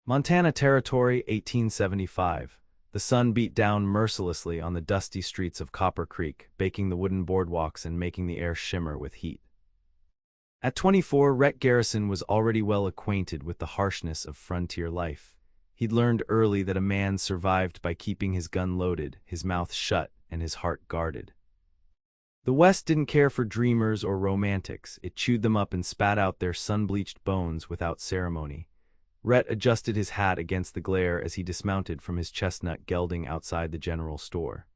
Montana Territory, 1875. The sun beat down mercilessly on the dusty streets of Copper Creek, baking the wooden boardwalks and making the air shimmer with heat. At 24, Rhett Garrison was already well acquainted with the harshness of frontier life. He'd learned early that a man survived by keeping his gun loaded, his mouth shut, and his heart guarded. The West didn't care for dreamers or romantics. It chewed them up and spat out their sun-bleached bones without ceremony. Rhett adjusted his hat against the glare as he dismounted from his chestnut gelding outside the general store.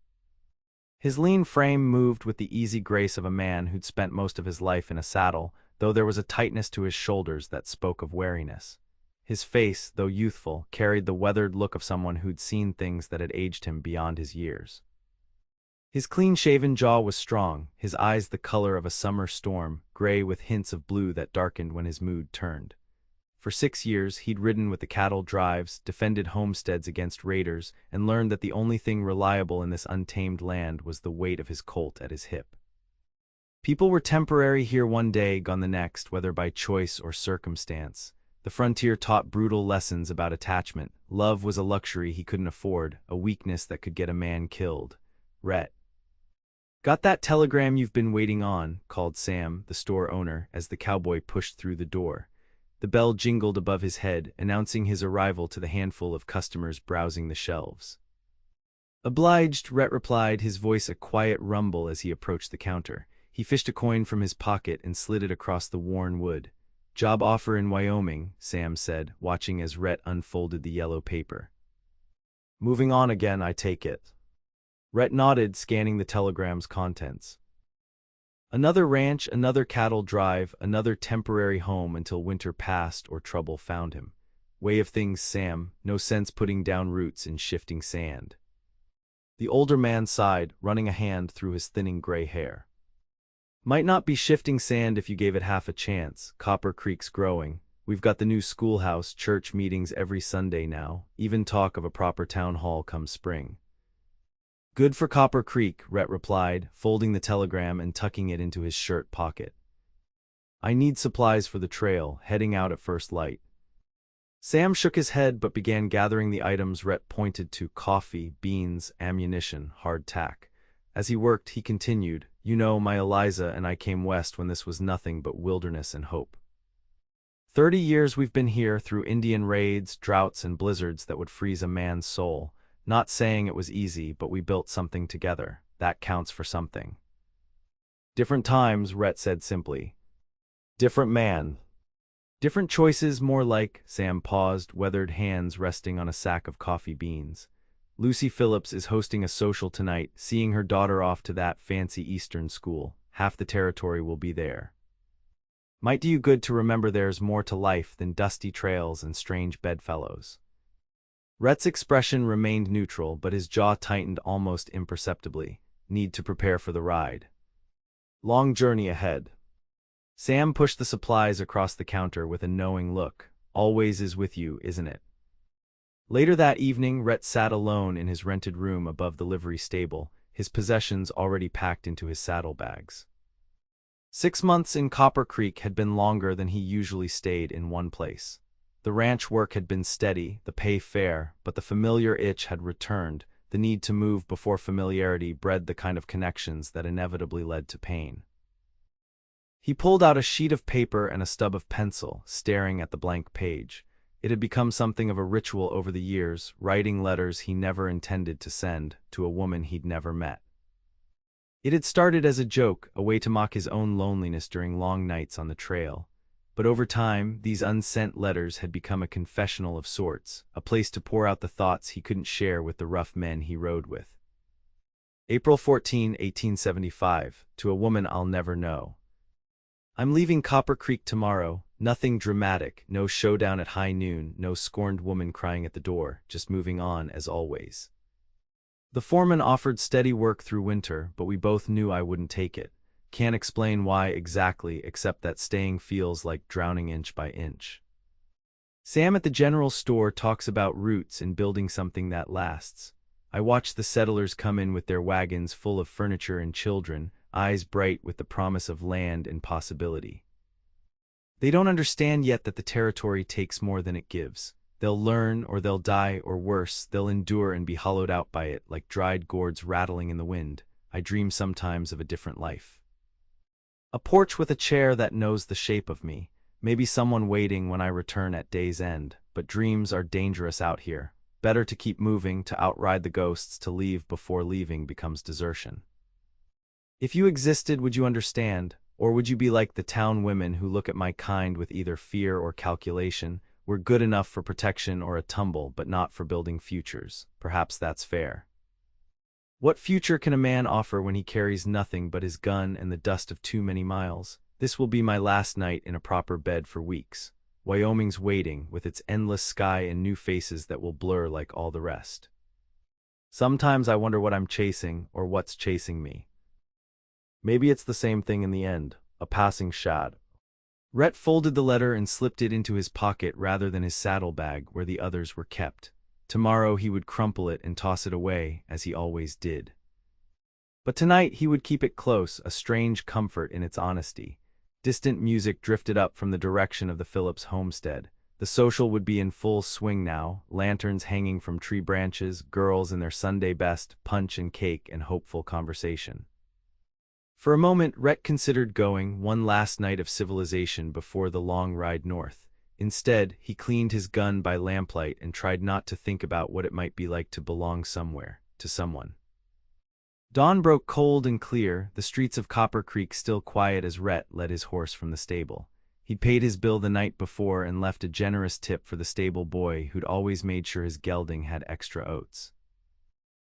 His lean frame moved with the easy grace of a man who'd spent most of his life in a saddle, though there was a tightness to his shoulders that spoke of wariness. His face, though youthful, carried the weathered look of someone who'd seen things that had aged him beyond his years. His clean-shaven jaw was strong, his eyes the color of a summer storm, gray with hints of blue that darkened when his mood turned. For 6 years, he'd ridden with the cattle drives, defended homesteads against raiders, and learned that the only thing reliable in this untamed land was the weight of his colt at his hip. People were temporary here one day, gone the next, whether by choice or circumstance. The frontier taught brutal lessons about attachment. Love was a luxury he couldn't afford, a weakness that could get a man killed. Rhett. "Got that telegram you've been waiting on?" called Sam, the store owner, as the cowboy pushed through the door. The bell jingled above his head, announcing his arrival to the handful of customers browsing the shelves. "Obliged," Rhett replied, his voice a quiet rumble as he approached the counter. He fished a coin from his pocket and slid it across the worn wood. "Job offer in Wyoming," Sam said, watching as Rhett unfolded the yellow paper. "Moving on again, I take it." Rhett nodded, scanning the telegram's contents. Another ranch, another cattle drive, another temporary home until winter passed or trouble found him. Way of things, Sam, no sense putting down roots in shifting sand. The older man sighed, running a hand through his thinning gray hair. "Might not be shifting sand if you gave it half a chance. Copper Creek's growing. We've got the new schoolhouse, church meetings every Sunday now, even talk of a proper town hall come spring." "Good for Copper Creek," Rhett replied, folding the telegram and tucking it into his shirt pocket. "I need supplies for the trail, heading out at first light." Sam shook his head but began gathering the items Rhett pointed to: coffee, beans, ammunition, hardtack. As he worked, he continued, "You know, my Eliza and I came west when this was nothing but wilderness and hope. 30 years we've been here, through Indian raids, droughts, and blizzards that would freeze a man's soul. Not saying it was easy, but we built something together. That counts for something." "Different times," Rhett said simply. "Different man. Different choices, more like." Sam paused, weathered hands resting on a sack of coffee beans. "Lucy Phillips is hosting a social tonight, seeing her daughter off to that fancy Eastern school. Half the territory will be there. Might do you good to remember there's more to life than dusty trails and strange bedfellows." Rhett's expression remained neutral, but his jaw tightened almost imperceptibly. "Need to prepare for the ride. Long journey ahead." Sam pushed the supplies across the counter with a knowing look. "Always is with you, isn't it?" Later that evening, Rhett sat alone in his rented room above the livery stable, his possessions already packed into his saddlebags. 6 months in Copper Creek had been longer than he usually stayed in one place. The ranch work had been steady, the pay fair, but the familiar itch had returned. The need to move before familiarity bred the kind of connections that inevitably led to pain. He pulled out a sheet of paper and a stub of pencil, staring at the blank page. It had become something of a ritual over the years, writing letters he never intended to send to a woman he'd never met. It had started as a joke, a way to mock his own loneliness during long nights on the trail. But over time, these unsent letters had become a confessional of sorts, a place to pour out the thoughts he couldn't share with the rough men he rode with. April 14, 1875, to a woman I'll never know. "I'm leaving Copper Creek tomorrow. Nothing dramatic, no showdown at high noon, no scorned woman crying at the door, just moving on as always. The foreman offered steady work through winter, but we both knew I wouldn't take it. Can't explain why exactly, except that staying feels like drowning inch by inch." Sam at the general store talks about roots and building something that lasts. I watch the settlers come in with their wagons full of furniture and children, eyes bright with the promise of land and possibility. They don't understand yet that the territory takes more than it gives. They'll learn, or they'll die, or worse, they'll endure and be hollowed out by it, like dried gourds rattling in the wind. I dream sometimes of a different life. A porch with a chair that knows the shape of me. Maybe someone waiting when I return at day's end. But dreams are dangerous out here. Better to keep moving, to outride the ghosts, to leave before leaving becomes desertion. If you existed, would you understand? Or would you be like the town women who look at my kind with either fear or calculation? We're good enough for protection or a tumble, but not for building futures. Perhaps that's fair. What future can a man offer when he carries nothing but his gun and the dust of too many miles? This will be my last night in a proper bed for weeks. Wyoming's waiting, with its endless sky and new faces that will blur like all the rest. Sometimes I wonder what I'm chasing, or what's chasing me. Maybe it's the same thing in the end, a passing shad. Rhett folded the letter and slipped it into his pocket rather than his saddlebag where the others were kept. Tomorrow he would crumple it and toss it away, as he always did. But tonight he would keep it close, a strange comfort in its honesty. Distant music drifted up from the direction of the Phillips homestead. The social would be in full swing now, lanterns hanging from tree branches, girls in their Sunday best, punch and cake and hopeful conversation. For a moment, Rhett considered going, one last night of civilization before the long ride north. Instead, he cleaned his gun by lamplight and tried not to think about what it might be like to belong somewhere, to someone. Dawn broke cold and clear, the streets of Copper Creek still quiet as Rhett led his horse from the stable. He'd paid his bill the night before and left a generous tip for the stable boy who'd always made sure his gelding had extra oats.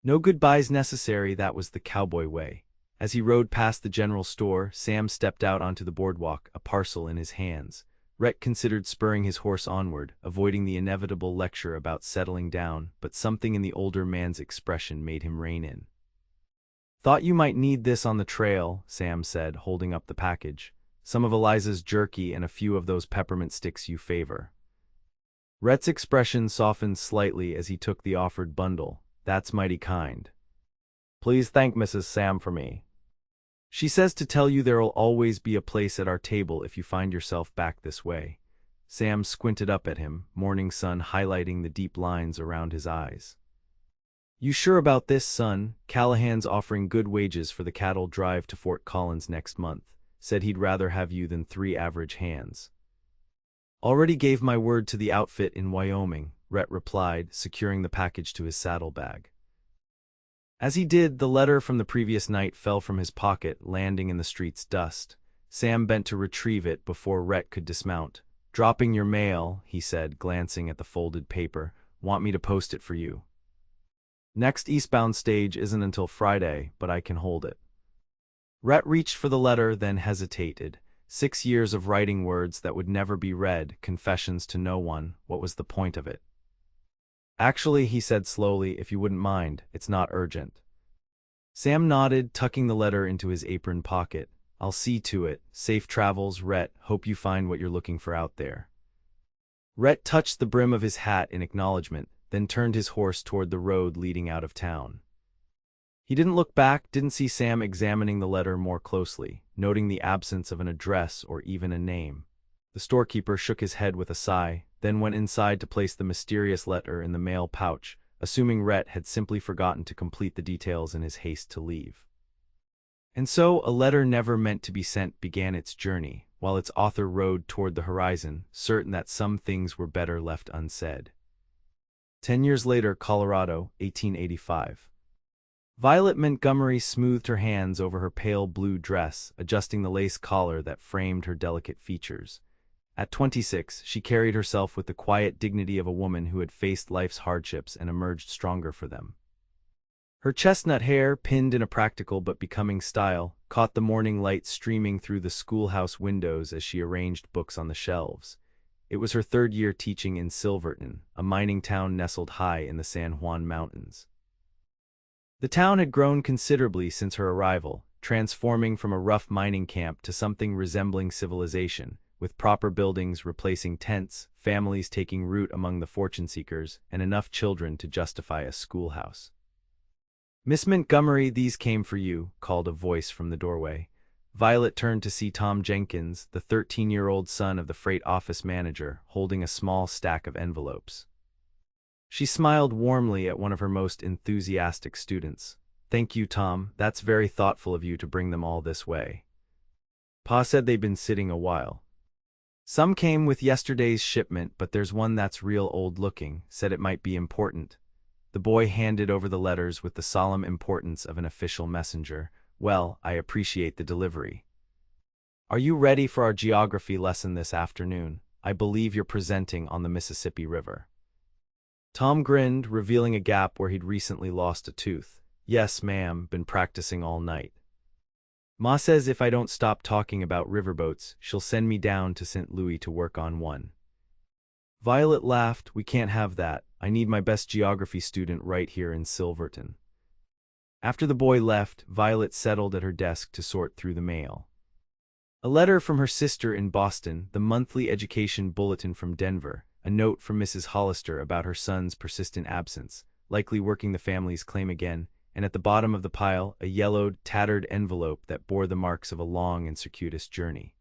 No goodbyes necessary, that was the cowboy way. As he rode past the general store, Sam stepped out onto the boardwalk, a parcel in his hands. Rhett considered spurring his horse onward, avoiding the inevitable lecture about settling down, but something in the older man's expression made him rein in. "Thought you might need this on the trail," Sam said, holding up the package. "Some of Eliza's jerky and a few of those peppermint sticks you favor." Rhett's expression softened slightly as he took the offered bundle. "That's mighty kind. Please thank Mrs. Sam for me. She says to tell you there'll always be a place at our table if you find yourself back this way." Sam squinted up at him, morning sun highlighting the deep lines around his eyes. "You sure about this, son? Callahan's offering good wages for the cattle drive to Fort Collins next month. Said he'd rather have you than 3 average hands." "Already gave my word to the outfit in Wyoming," Rhett replied, securing the package to his saddlebag. As he did, the letter from the previous night fell from his pocket, landing in the street's dust. Sam bent to retrieve it before Rhett could dismount. "Dropping your mail," he said, glancing at the folded paper. "Want me to post it for you?" "Next eastbound stage isn't until Friday, but I can hold it." Rhett reached for the letter, then hesitated. 6 years of writing words that would never be read, confessions to no one. What was the point of it? "Actually," he said slowly, "if you wouldn't mind, it's not urgent." Sam nodded, tucking the letter into his apron pocket. "I'll see to it. Safe travels, Rhett. Hope you find what you're looking for out there." Rhett touched the brim of his hat in acknowledgement, then turned his horse toward the road leading out of town. He didn't look back, didn't see Sam examining the letter more closely, noting the absence of an address or even a name. The storekeeper shook his head with a sigh, then went inside to place the mysterious letter in the mail pouch, assuming Rhett had simply forgotten to complete the details in his haste to leave. And so, a letter never meant to be sent began its journey, while its author rode toward the horizon, certain that some things were better left unsaid. 10 years later, Colorado, 1885. Violet Montgomery smoothed her hands over her pale blue dress, adjusting the lace collar that framed her delicate features. At 26, she carried herself with the quiet dignity of a woman who had faced life's hardships and emerged stronger for them. Her chestnut hair, pinned in a practical but becoming style, caught the morning light streaming through the schoolhouse windows as she arranged books on the shelves. It was her 3rd year teaching in Silverton, a mining town nestled high in the San Juan Mountains. The town had grown considerably since her arrival, transforming from a rough mining camp to something resembling civilization, with proper buildings replacing tents, families taking root among the fortune-seekers, and enough children to justify a schoolhouse. "Miss Montgomery, these came for you," called a voice from the doorway. Violet turned to see Tom Jenkins, the 13-year-old son of the freight office manager, holding a small stack of envelopes. She smiled warmly at one of her most enthusiastic students. "Thank you, Tom. That's very thoughtful of you to bring them all this way." Pa said they'd been sitting a while. "Some came with yesterday's shipment, but there's one that's real old-looking, said it might be important." The boy handed over the letters with the solemn importance of an official messenger. "Well, I appreciate the delivery. Are you ready for our geography lesson this afternoon? I believe you're presenting on the Mississippi River." Tom grinned, revealing a gap where he'd recently lost a tooth. "Yes, ma'am, been practicing all night. Ma says if I don't stop talking about riverboats, she'll send me down to St. Louis to work on one." Violet laughed. "We can't have that. I need my best geography student right here in Silverton." After the boy left, Violet settled at her desk to sort through the mail. A letter from her sister in Boston, the monthly education bulletin from Denver, a note from Mrs. Hollister about her son's persistent absence, likely working the family's claim again, and at the bottom of the pile, a yellowed, tattered envelope that bore the marks of a long and circuitous journey.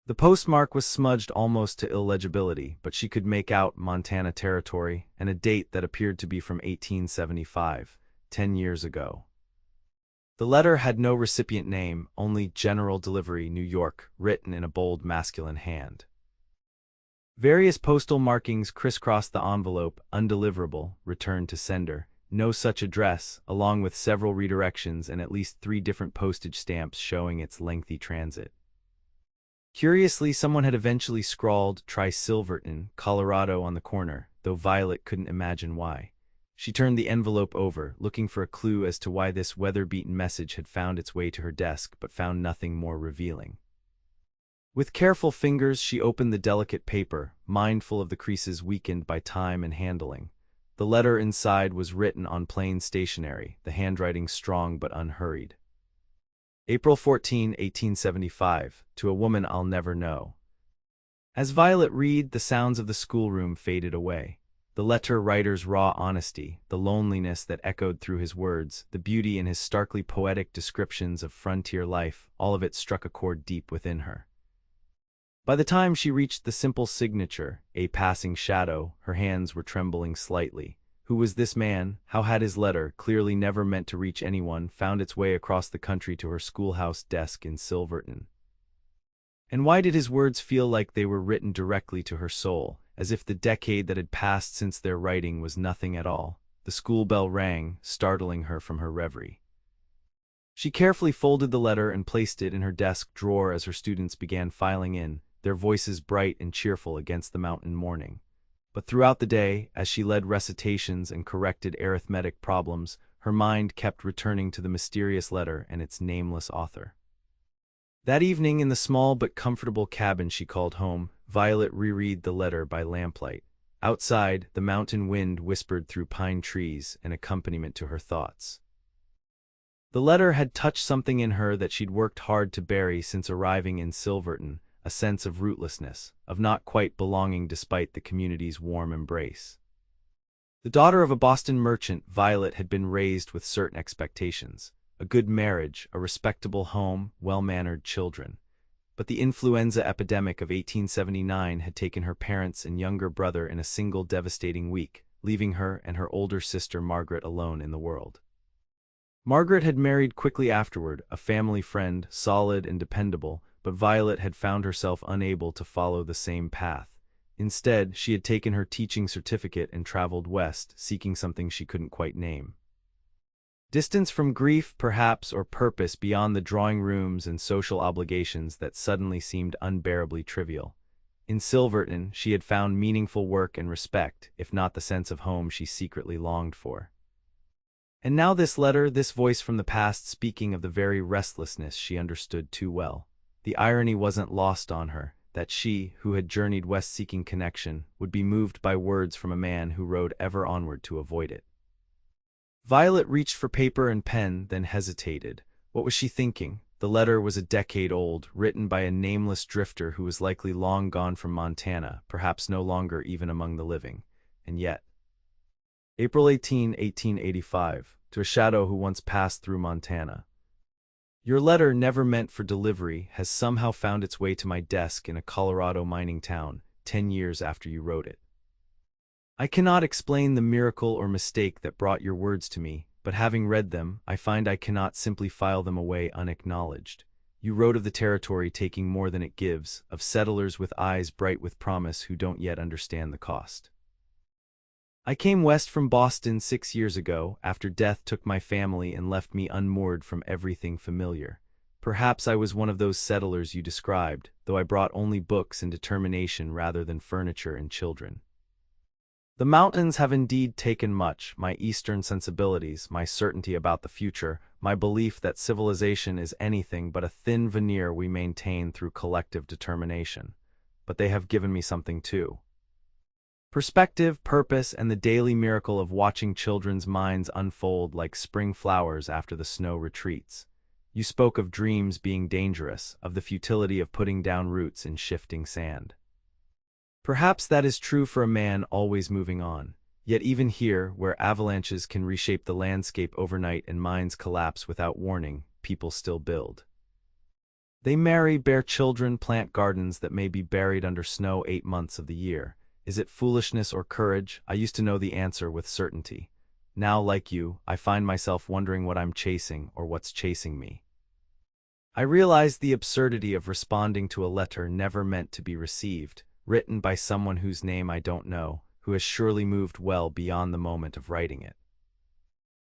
The postmark was smudged almost to illegibility, but she could make out Montana Territory and a date that appeared to be from 1875, 10 years ago. The letter had no recipient name, only General Delivery, New York, written in a bold masculine hand. Various postal markings crisscrossed the envelope: undeliverable, returned to sender, no such address, along with several redirections and at least 3 different postage stamps showing its lengthy transit. Curiously, someone had eventually scrawled "Try Silverton, Colorado" on the corner, though Violet couldn't imagine why. She turned the envelope over, looking for a clue as to why this weather-beaten message had found its way to her desk, but found nothing more revealing. With careful fingers, she opened the delicate paper, mindful of the creases weakened by time and handling. The letter inside was written on plain stationery, the handwriting strong but unhurried. April 14, 1875, to a woman I'll never know. As Violet read, the sounds of the schoolroom faded away. The letter writer's raw honesty, the loneliness that echoed through his words, the beauty in his starkly poetic descriptions of frontier life, all of it struck a chord deep within her. By the time she reached the simple signature, "A passing shadow," her hands were trembling slightly. Who was this man? How had his letter, clearly never meant to reach anyone, found its way across the country to her schoolhouse desk in Silverton? And why did his words feel like they were written directly to her soul, as if the decade that had passed since their writing was nothing at all? The school bell rang, startling her from her reverie. She carefully folded the letter and placed it in her desk drawer as her students began filing in, their voices bright and cheerful against the mountain morning. But throughout the day, as she led recitations and corrected arithmetic problems, her mind kept returning to the mysterious letter and its nameless author. That evening, in the small but comfortable cabin she called home, Violet reread the letter by lamplight. Outside, the mountain wind whispered through pine trees, an accompaniment to her thoughts. The letter had touched something in her that she'd worked hard to bury since arriving in Silverton, a sense of rootlessness, of not quite belonging despite the community's warm embrace. The daughter of a Boston merchant, Violet had been raised with certain expectations: a good marriage, a respectable home, well-mannered children. But the influenza epidemic of 1879 had taken her parents and younger brother in a single devastating week, leaving her and her older sister Margaret alone in the world. Margaret had married quickly afterward, a family friend, solid and dependable, but Violet had found herself unable to follow the same path. Instead, she had taken her teaching certificate and traveled west, seeking something she couldn't quite name. Distance from grief, perhaps, or purpose beyond the drawing rooms and social obligations that suddenly seemed unbearably trivial. In Silverton, she had found meaningful work and respect, if not the sense of home she secretly longed for. And now this letter, this voice from the past speaking of the very restlessness she understood too well. The irony wasn't lost on her, that she, who had journeyed west seeking connection, would be moved by words from a man who rode ever onward to avoid it. Violet reached for paper and pen, then hesitated. What was she thinking? The letter was a decade old, written by a nameless drifter who was likely long gone from Montana, perhaps no longer even among the living. And yet, April 18, 1885, to a shadow who once passed through Montana. Your letter, never meant for delivery, has somehow found its way to my desk in a Colorado mining town, 10 years after you wrote it. I cannot explain the miracle or mistake that brought your words to me, but having read them, I find I cannot simply file them away unacknowledged. You wrote of the territory taking more than it gives, of settlers with eyes bright with promise who don't yet understand the cost. I came west from Boston 6 years ago, after death took my family and left me unmoored from everything familiar. Perhaps I was one of those settlers you described, though I brought only books and determination rather than furniture and children. The mountains have indeed taken much, my eastern sensibilities, my certainty about the future, my belief that civilization is anything but a thin veneer we maintain through collective determination. But they have given me something too. Perspective, purpose, and the daily miracle of watching children's minds unfold like spring flowers after the snow retreats. You spoke of dreams being dangerous, of the futility of putting down roots in shifting sand. Perhaps that is true for a man always moving on. Yet even here, where avalanches can reshape the landscape overnight and minds collapse without warning, people still build. They marry, bear children, plant gardens that may be buried under snow 8 months of the year. Is it foolishness or courage? I used to know the answer with certainty. Now, like you, I find myself wondering what I'm chasing or what's chasing me. I realize the absurdity of responding to a letter never meant to be received, written by someone whose name I don't know, who has surely moved well beyond the moment of writing it.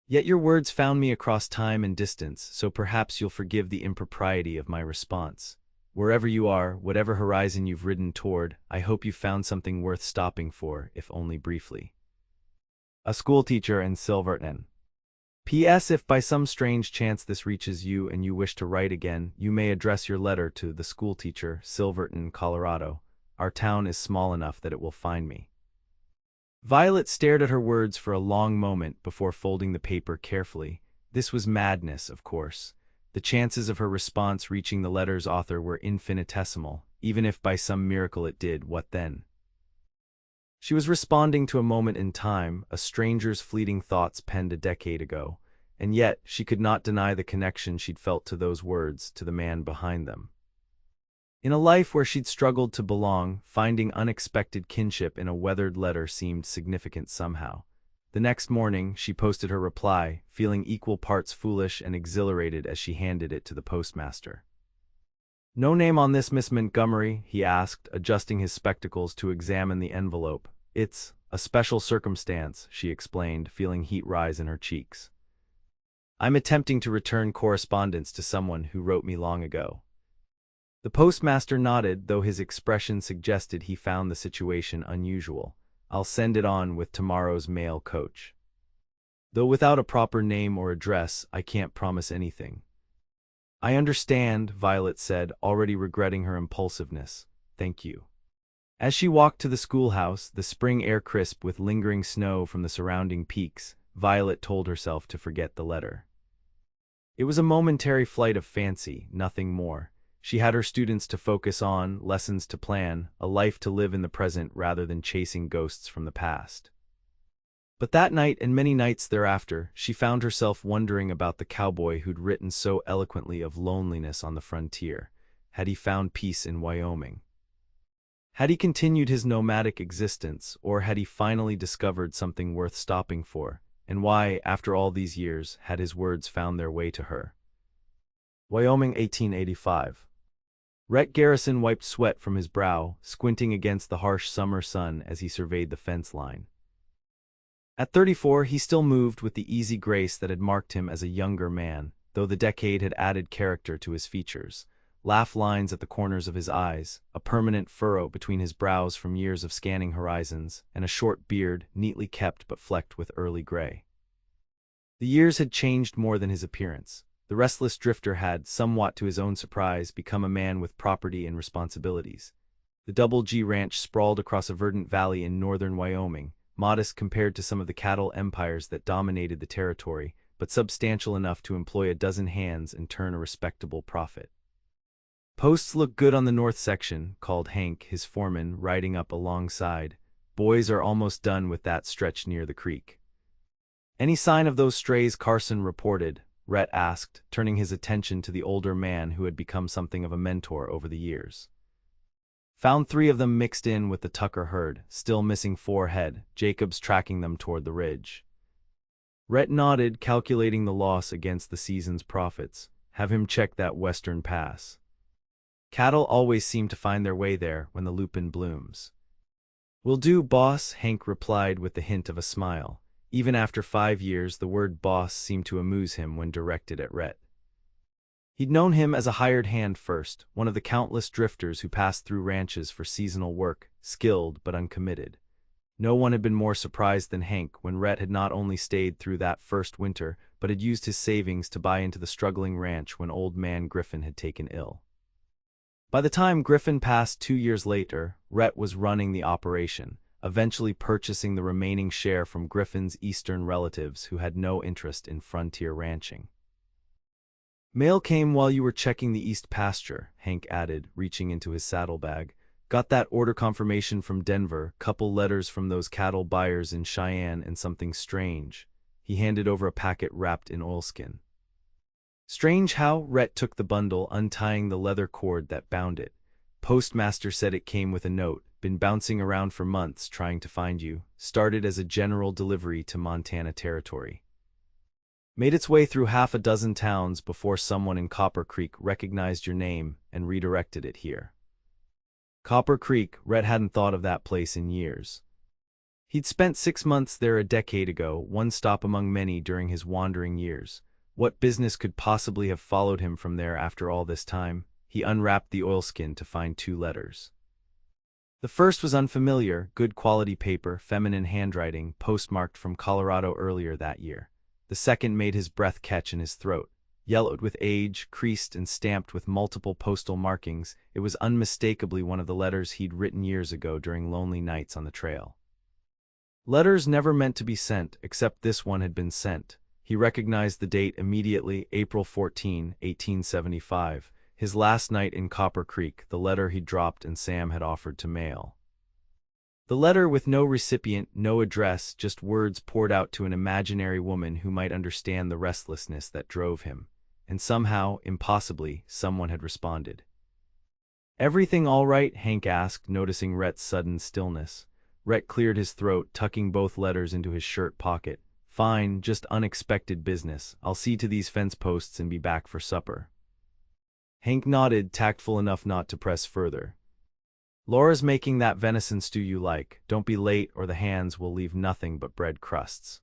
Yet your words found me across time and distance, so perhaps you'll forgive the impropriety of my response. Wherever you are, whatever horizon you've ridden toward, I hope you found something worth stopping for, if only briefly. A schoolteacher in Silverton. P.S. If by some strange chance this reaches you and you wish to write again, you may address your letter to the schoolteacher, Silverton, Colorado. Our town is small enough that it will find me. Violet stared at her words for a long moment before folding the paper carefully. This was madness, of course. The chances of her response reaching the letter's author were infinitesimal. Even if by some miracle it did, what then? She was responding to a moment in time, a stranger's fleeting thoughts penned a decade ago, and yet she could not deny the connection she'd felt to those words, to the man behind them. In a life where she'd struggled to belong, finding unexpected kinship in a weathered letter seemed significant somehow. The next morning, she posted her reply, feeling equal parts foolish and exhilarated as she handed it to the postmaster. "No name on this, Miss Montgomery?" he asked, adjusting his spectacles to examine the envelope. "It's a special circumstance," she explained, feeling heat rise in her cheeks. "I'm attempting to return correspondence to someone who wrote me long ago." The postmaster nodded, though his expression suggested he found the situation unusual. "I'll send it on with tomorrow's mail coach. Though without a proper name or address, I can't promise anything." "I understand," Violet said, already regretting her impulsiveness. "Thank you." As she walked to the schoolhouse, the spring air crisp with lingering snow from the surrounding peaks, Violet told herself to forget the letter. It was a momentary flight of fancy, nothing more. She had her students to focus on, lessons to plan, a life to live in the present rather than chasing ghosts from the past. But that night and many nights thereafter, she found herself wondering about the cowboy who'd written so eloquently of loneliness on the frontier. Had he found peace in Wyoming? Had he continued his nomadic existence, or had he finally discovered something worth stopping for? And why, after all these years, had his words found their way to her? Wyoming, 1885. Rhett Garrison wiped sweat from his brow, squinting against the harsh summer sun as he surveyed the fence line. At 34, he still moved with the easy grace that had marked him as a younger man, though the decade had added character to his features. Laugh lines at the corners of his eyes, a permanent furrow between his brows from years of scanning horizons, and a short beard, neatly kept but flecked with early gray. The years had changed more than his appearance. The restless drifter had, somewhat to his own surprise, become a man with property and responsibilities. The Double G Ranch sprawled across a verdant valley in northern Wyoming, modest compared to some of the cattle empires that dominated the territory, but substantial enough to employ a dozen hands and turn a respectable profit. "Posts look good on the north section," called Hank, his foreman, riding up alongside. "Boys are almost done with that stretch near the creek." "Any sign of those strays Carson reported?" Rhett asked, turning his attention to the older man who had become something of a mentor over the years. Found 3 of them mixed in with the Tucker herd, still missing 4 head, Jacobs tracking them toward the ridge. Rhett nodded, calculating the loss against the season's profits. Have him check that western pass. Cattle always seem to find their way there when the lupin blooms. Will do, boss, Hank replied with the hint of a smile. Even after 5 years, the word boss seemed to amuse him when directed at Rhett. He'd known him as a hired hand first, one of the countless drifters who passed through ranches for seasonal work, skilled but uncommitted. No one had been more surprised than Hank when Rhett had not only stayed through that first winter, but had used his savings to buy into the struggling ranch when old man Griffin had taken ill. By the time Griffin passed 2 years later, Rhett was running the operation, eventually purchasing the remaining share from Griffin's eastern relatives who had no interest in frontier ranching. Mail came while you were checking the east pasture, Hank added, reaching into his saddlebag. Got that order confirmation from Denver, couple letters from those cattle buyers in Cheyenne, and something strange. He handed over a packet wrapped in oilskin. Strange how? Rhett took the bundle, untying the leather cord that bound it. Postmaster said it came with a note. Been bouncing around for months trying to find you. Started as a general delivery to Montana Territory. Made its way through half a dozen towns before someone in Copper Creek recognized your name and redirected it here. Copper Creek, Rhett hadn't thought of that place in years. He'd spent 6 months there a decade ago, one stop among many during his wandering years. What business could possibly have followed him from there after all this time? He unwrapped the oilskin to find 2 letters. The first was unfamiliar, good quality paper, feminine handwriting, postmarked from Colorado earlier that year. The second made his breath catch in his throat. Yellowed with age, creased and stamped with multiple postal markings, it was unmistakably one of the letters he'd written years ago during lonely nights on the trail. Letters never meant to be sent, except this one had been sent. He recognized the date immediately, April 14, 1875, his last night in Copper Creek, the letter he'd dropped and Sam had offered to mail. The letter with no recipient, no address, just words poured out to an imaginary woman who might understand the restlessness that drove him. And somehow, impossibly, someone had responded. Everything all right? Hank asked, noticing Rhett's sudden stillness. Rhett cleared his throat, tucking both letters into his shirt pocket. Fine, just unexpected business. I'll see to these fence posts and be back for supper. Hank nodded, tactful enough not to press further. Laura's making that venison stew you like. Don't be late or the hands will leave nothing but bread crusts.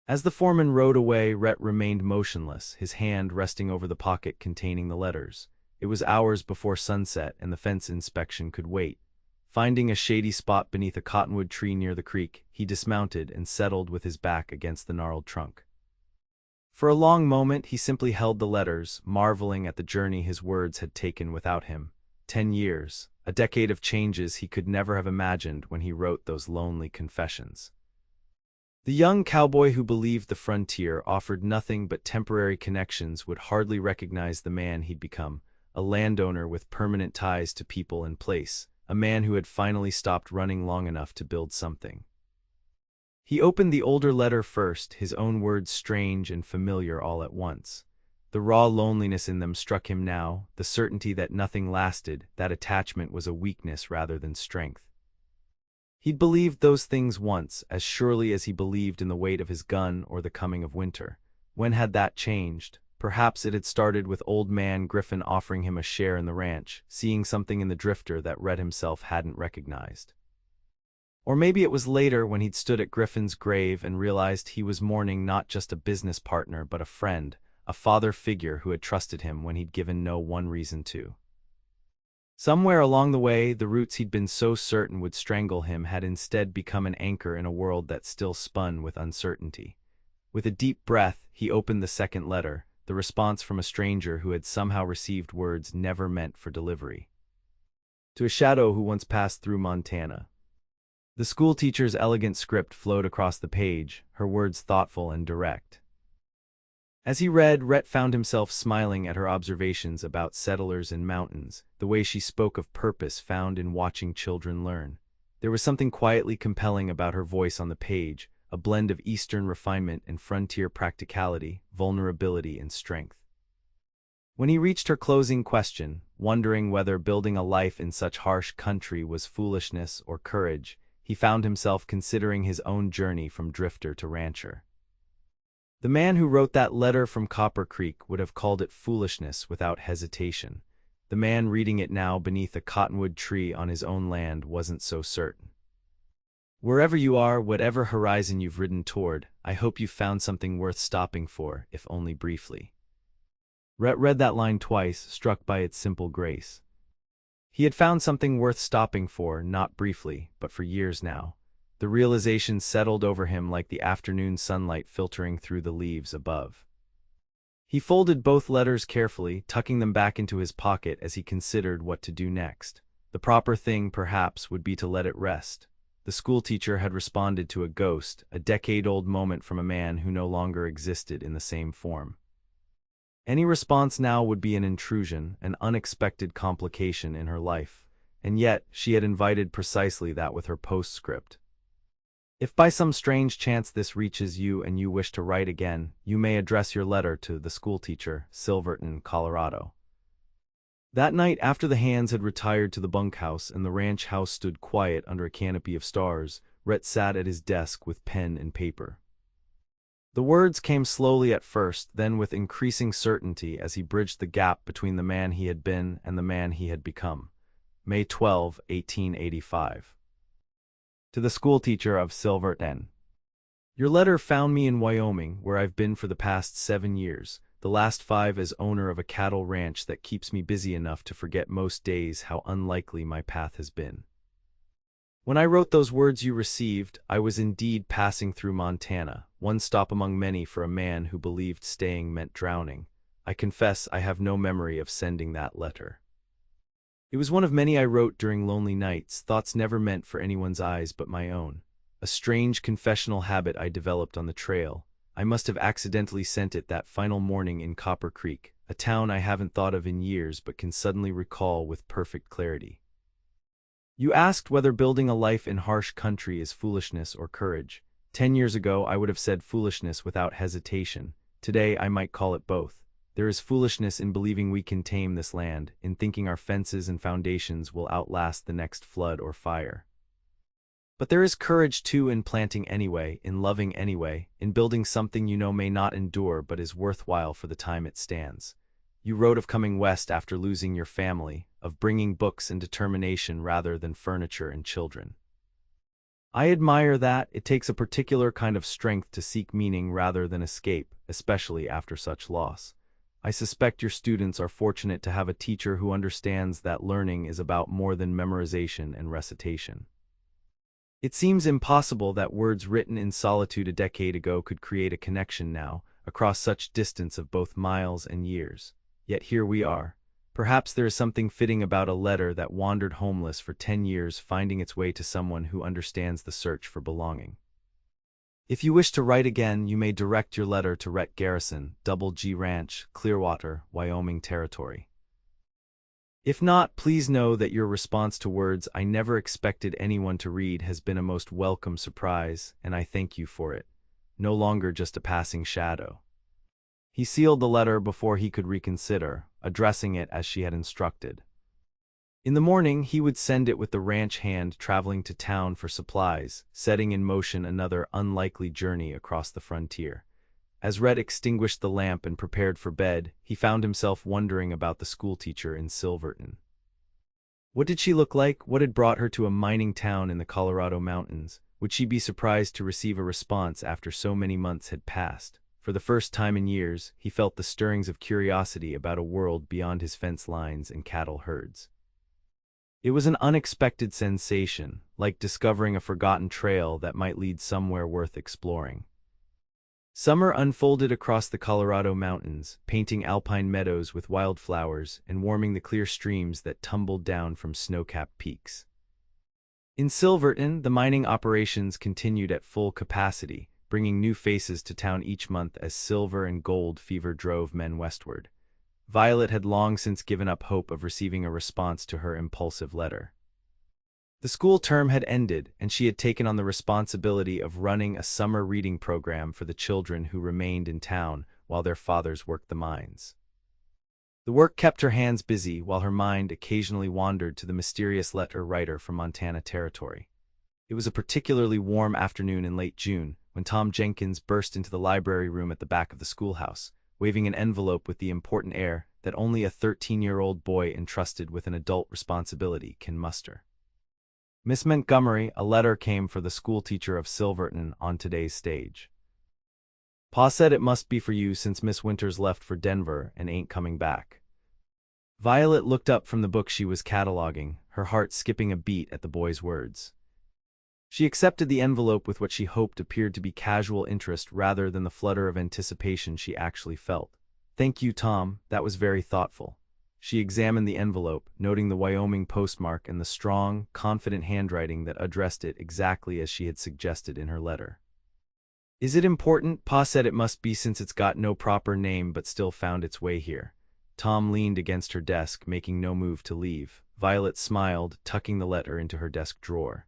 As the foreman rode away, Rhett remained motionless, his hand resting over the pocket containing the letters. It was hours before sunset and the fence inspection could wait. Finding a shady spot beneath a cottonwood tree near the creek, he dismounted and settled with his back against the gnarled trunk. For a long moment he simply held the letters, marveling at the journey his words had taken without him. 10 years, a decade of changes he could never have imagined when he wrote those lonely confessions. The young cowboy who believed the frontier offered nothing but temporary connections would hardly recognize the man he'd become, a landowner with permanent ties to people and place, a man who had finally stopped running long enough to build something. He opened the older letter first, his own words strange and familiar all at once. The raw loneliness in them struck him now, the certainty that nothing lasted, that attachment was a weakness rather than strength. He'd believed those things once, as surely as he believed in the weight of his gun or the coming of winter. When had that changed? Perhaps it had started with old man Griffin offering him a share in the ranch, seeing something in the drifter that Rhett himself hadn't recognized. Or maybe it was later when he'd stood at Griffin's grave and realized he was mourning not just a business partner but a friend, a father figure who had trusted him when he'd given no one reason to. Somewhere along the way, the roots he'd been so certain would strangle him had instead become an anchor in a world that still spun with uncertainty. With a deep breath, he opened the second letter, the response from a stranger who had somehow received words never meant for delivery. To a shadow who once passed through Montana. The schoolteacher's elegant script flowed across the page, her words thoughtful and direct. As he read, Rhett found himself smiling at her observations about settlers and mountains, the way she spoke of purpose found in watching children learn. There was something quietly compelling about her voice on the page, a blend of Eastern refinement and frontier practicality, vulnerability and strength. When he reached her closing question, wondering whether building a life in such harsh country was foolishness or courage, he found himself considering his own journey from drifter to rancher. The man who wrote that letter from Copper Creek would have called it foolishness without hesitation. The man reading it now beneath a cottonwood tree on his own land wasn't so certain. Wherever you are, whatever horizon you've ridden toward, I hope you've found something worth stopping for, if only briefly. Rhett read that line twice, struck by its simple grace. He had found something worth stopping for, not briefly, but for years now. The realization settled over him like the afternoon sunlight filtering through the leaves above. He folded both letters carefully, tucking them back into his pocket as he considered what to do next. The proper thing, perhaps, would be to let it rest. The schoolteacher had responded to a ghost, a decade-old moment from a man who no longer existed in the same form. Any response now would be an intrusion, an unexpected complication in her life, and yet she had invited precisely that with her postscript. If by some strange chance this reaches you and you wish to write again, you may address your letter to the schoolteacher, Silverton, Colorado. That night, after the hands had retired to the bunkhouse and the ranch house stood quiet under a canopy of stars, Rhett sat at his desk with pen and paper. The words came slowly at first, then with increasing certainty as he bridged the gap between the man he had been and the man he had become. May 12, 1885. To the schoolteacher of Silverton. Your letter found me in Wyoming, where I've been for the past 7 years, the last 5 as owner of a cattle ranch that keeps me busy enough to forget most days how unlikely my path has been. When I wrote those words you received, I was indeed passing through Montana, one stop among many for a man who believed staying meant drowning. I confess I have no memory of sending that letter. It was one of many I wrote during lonely nights, thoughts never meant for anyone's eyes but my own. A strange confessional habit I developed on the trail. I must have accidentally sent it that final morning in Copper Creek, a town I haven't thought of in years but can suddenly recall with perfect clarity. You asked whether building a life in harsh country is foolishness or courage. 10 years ago I would have said foolishness without hesitation. Today I might call it both. There is foolishness in believing we can tame this land, in thinking our fences and foundations will outlast the next flood or fire. But there is courage too in planting anyway, in loving anyway, in building something you know may not endure but is worthwhile for the time it stands. You wrote of coming west after losing your family, of bringing books and determination rather than furniture and children. I admire that. It takes a particular kind of strength to seek meaning rather than escape, especially after such loss. I suspect your students are fortunate to have a teacher who understands that learning is about more than memorization and recitation. It seems impossible that words written in solitude a decade ago could create a connection now, across such distance of both miles and years. Yet here we are. Perhaps there is something fitting about a letter that wandered homeless for 10 years finding its way to someone who understands the search for belonging. If you wish to write again, you may direct your letter to Rhett Garrison, Double G Ranch, Clearwater, Wyoming Territory. If not, please know that your response to words I never expected anyone to read has been a most welcome surprise, and I thank you for it. No longer just a passing shadow. He sealed the letter before he could reconsider, addressing it as she had instructed. In the morning, he would send it with the ranch hand traveling to town for supplies, setting in motion another unlikely journey across the frontier. As Rhett extinguished the lamp and prepared for bed, he found himself wondering about the schoolteacher in Silverton. What did she look like? What had brought her to a mining town in the Colorado mountains? Would she be surprised to receive a response after so many months had passed? For the first time in years, he felt the stirrings of curiosity about a world beyond his fence lines and cattle herds. It was an unexpected sensation, like discovering a forgotten trail that might lead somewhere worth exploring. Summer unfolded across the Colorado mountains, painting alpine meadows with wildflowers and warming the clear streams that tumbled down from snow-capped peaks. In Silverton, the mining operations continued at full capacity, bringing new faces to town each month as silver and gold fever drove men westward. Violet had long since given up hope of receiving a response to her impulsive letter. The school term had ended, and she had taken on the responsibility of running a summer reading program for the children who remained in town while their fathers worked the mines. The work kept her hands busy while her mind occasionally wandered to the mysterious letter writer from Montana Territory. It was a particularly warm afternoon in late June when Tom Jenkins burst into the library room at the back of the schoolhouse, waving an envelope with the important air that only a 13-year-old boy entrusted with an adult responsibility can muster. Miss Montgomery, a letter came for the schoolteacher of Silverton on today's stage. Pa said it must be for you since Miss Winters left for Denver and ain't coming back. Violet looked up from the book she was cataloging, her heart skipping a beat at the boy's words. She accepted the envelope with what she hoped appeared to be casual interest rather than the flutter of anticipation she actually felt. Thank you, Tom, that was very thoughtful. She examined the envelope, noting the Wyoming postmark and the strong, confident handwriting that addressed it exactly as she had suggested in her letter. Is it important? Pa said it must be since it's got no proper name but still found its way here. Tom leaned against her desk, making no move to leave. Violet smiled, tucking the letter into her desk drawer.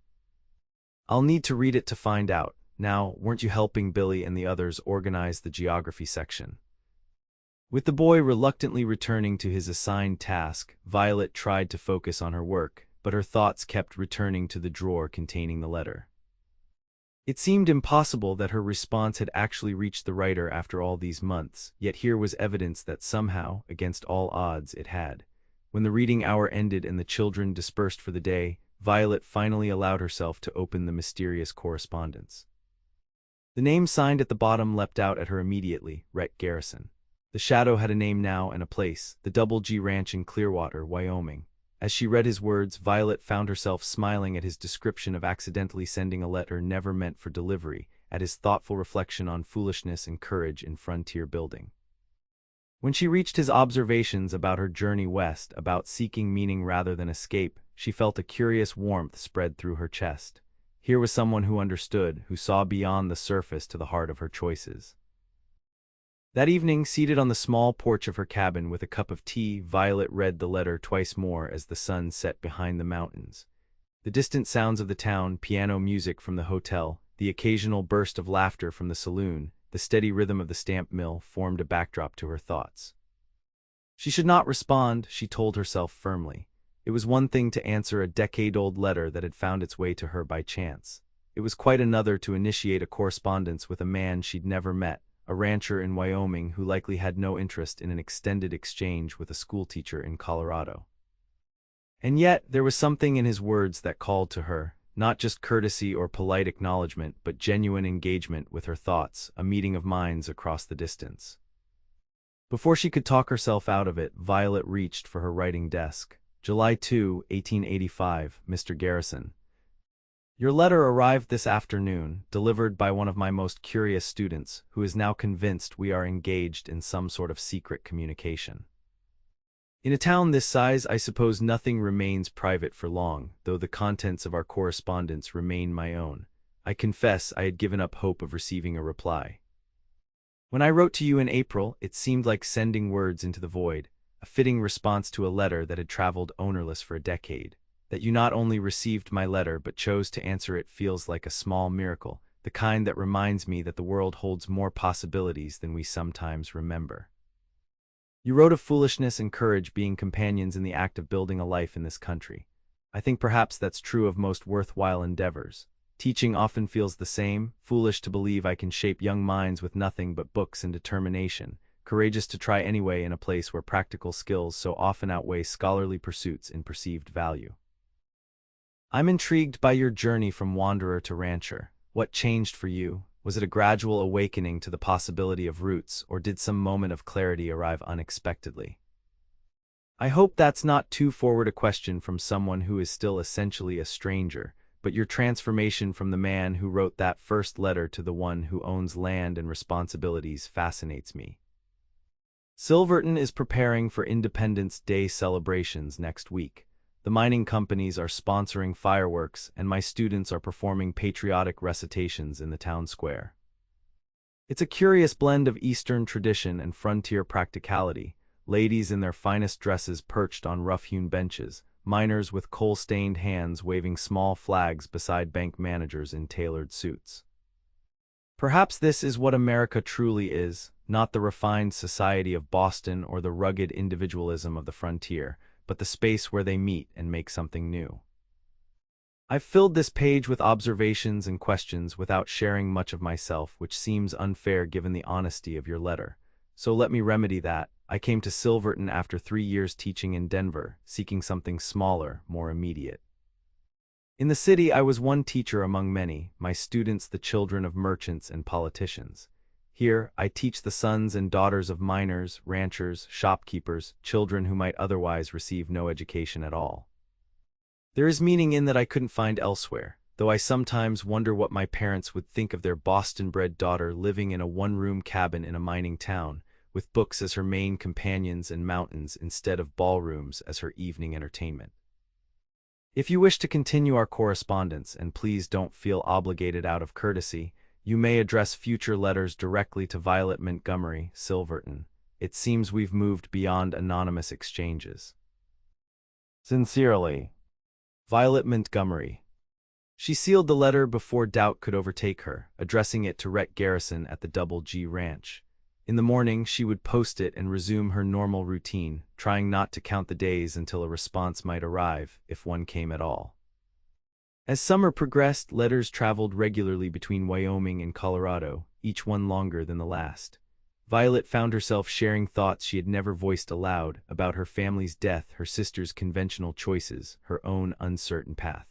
I'll need to read it to find out. Now, weren't you helping Billy and the others organize the geography section? With the boy reluctantly returning to his assigned task, Violet tried to focus on her work, but her thoughts kept returning to the drawer containing the letter. It seemed impossible that her response had actually reached the writer after all these months, yet here was evidence that somehow, against all odds, it had. When the reading hour ended and the children dispersed for the day, Violet finally allowed herself to open the mysterious correspondence. The name signed at the bottom leapt out at her immediately, Rhett Garrison. The shadow had a name now and a place, the Double G Ranch in Clearwater, Wyoming. As she read his words, Violet found herself smiling at his description of accidentally sending a letter never meant for delivery, at his thoughtful reflection on foolishness and courage in frontier building. When she reached his observations about her journey west, about seeking meaning rather than escape, she felt a curious warmth spread through her chest. Here was someone who understood, who saw beyond the surface to the heart of her choices. That evening, seated on the small porch of her cabin with a cup of tea, Violet read the letter twice more as the sun set behind the mountains. The distant sounds of the town, piano music from the hotel, the occasional burst of laughter from the saloon, the steady rhythm of the stamp mill formed a backdrop to her thoughts. She should not respond, she told herself firmly. It was one thing to answer a decade-old letter that had found its way to her by chance. It was quite another to initiate a correspondence with a man she'd never met, a rancher in Wyoming who likely had no interest in an extended exchange with a schoolteacher in Colorado. And yet, there was something in his words that called to her, not just courtesy or polite acknowledgement, but genuine engagement with her thoughts, a meeting of minds across the distance. Before she could talk herself out of it, Violet reached for her writing desk. July 2, 1885, Mr. Garrison. Your letter arrived this afternoon, delivered by one of my most curious students, who is now convinced we are engaged in some sort of secret communication. In a town this size, I suppose nothing remains private for long, though the contents of our correspondence remain my own. I confess I had given up hope of receiving a reply. When I wrote to you in April, it seemed like sending words into the void, a fitting response to a letter that had traveled ownerless for a decade. That you not only received my letter but chose to answer it feels like a small miracle, the kind that reminds me that the world holds more possibilities than we sometimes remember. You wrote of foolishness and courage being companions in the act of building a life in this country. I think perhaps that's true of most worthwhile endeavors. Teaching often feels the same, foolish to believe I can shape young minds with nothing but books and determination, courageous to try anyway in a place where practical skills so often outweigh scholarly pursuits in perceived value. I'm intrigued by your journey from wanderer to rancher. What changed for you? Was it a gradual awakening to the possibility of roots, or did some moment of clarity arrive unexpectedly? I hope that's not too forward a question from someone who is still essentially a stranger, but your transformation from the man who wrote that first letter to the one who owns land and responsibilities fascinates me. Silverton is preparing for Independence Day celebrations next week. The mining companies are sponsoring fireworks, and my students are performing patriotic recitations in the town square. It's a curious blend of Eastern tradition and frontier practicality, ladies in their finest dresses perched on rough-hewn benches, miners with coal-stained hands waving small flags beside bank managers in tailored suits. Perhaps this is what America truly is, not the refined society of Boston or the rugged individualism of the frontier, but the space where they meet and make something new. I've filled this page with observations and questions without sharing much of myself, which seems unfair given the honesty of your letter. So let me remedy that. I came to Silverton after 3 years teaching in Denver, seeking something smaller, more immediate. In the city, I was one teacher among many, my students the children of merchants and politicians. Here, I teach the sons and daughters of miners, ranchers, shopkeepers, children who might otherwise receive no education at all. There is meaning in that I couldn't find elsewhere, though I sometimes wonder what my parents would think of their Boston-bred daughter living in a one-room cabin in a mining town, with books as her main companions and mountains instead of ballrooms as her evening entertainment. If you wish to continue our correspondence, and please don't feel obligated out of courtesy, you may address future letters directly to Violet Montgomery, Silverton. It seems we've moved beyond anonymous exchanges. Sincerely, Violet Montgomery. She sealed the letter before doubt could overtake her, addressing it to Rhett Garrison at the Double G Ranch. In the morning, she would post it and resume her normal routine, trying not to count the days until a response might arrive, if one came at all. As summer progressed, letters traveled regularly between Wyoming and Colorado, each one longer than the last. Violet found herself sharing thoughts she had never voiced aloud about her family's death, her sister's conventional choices, her own uncertain path.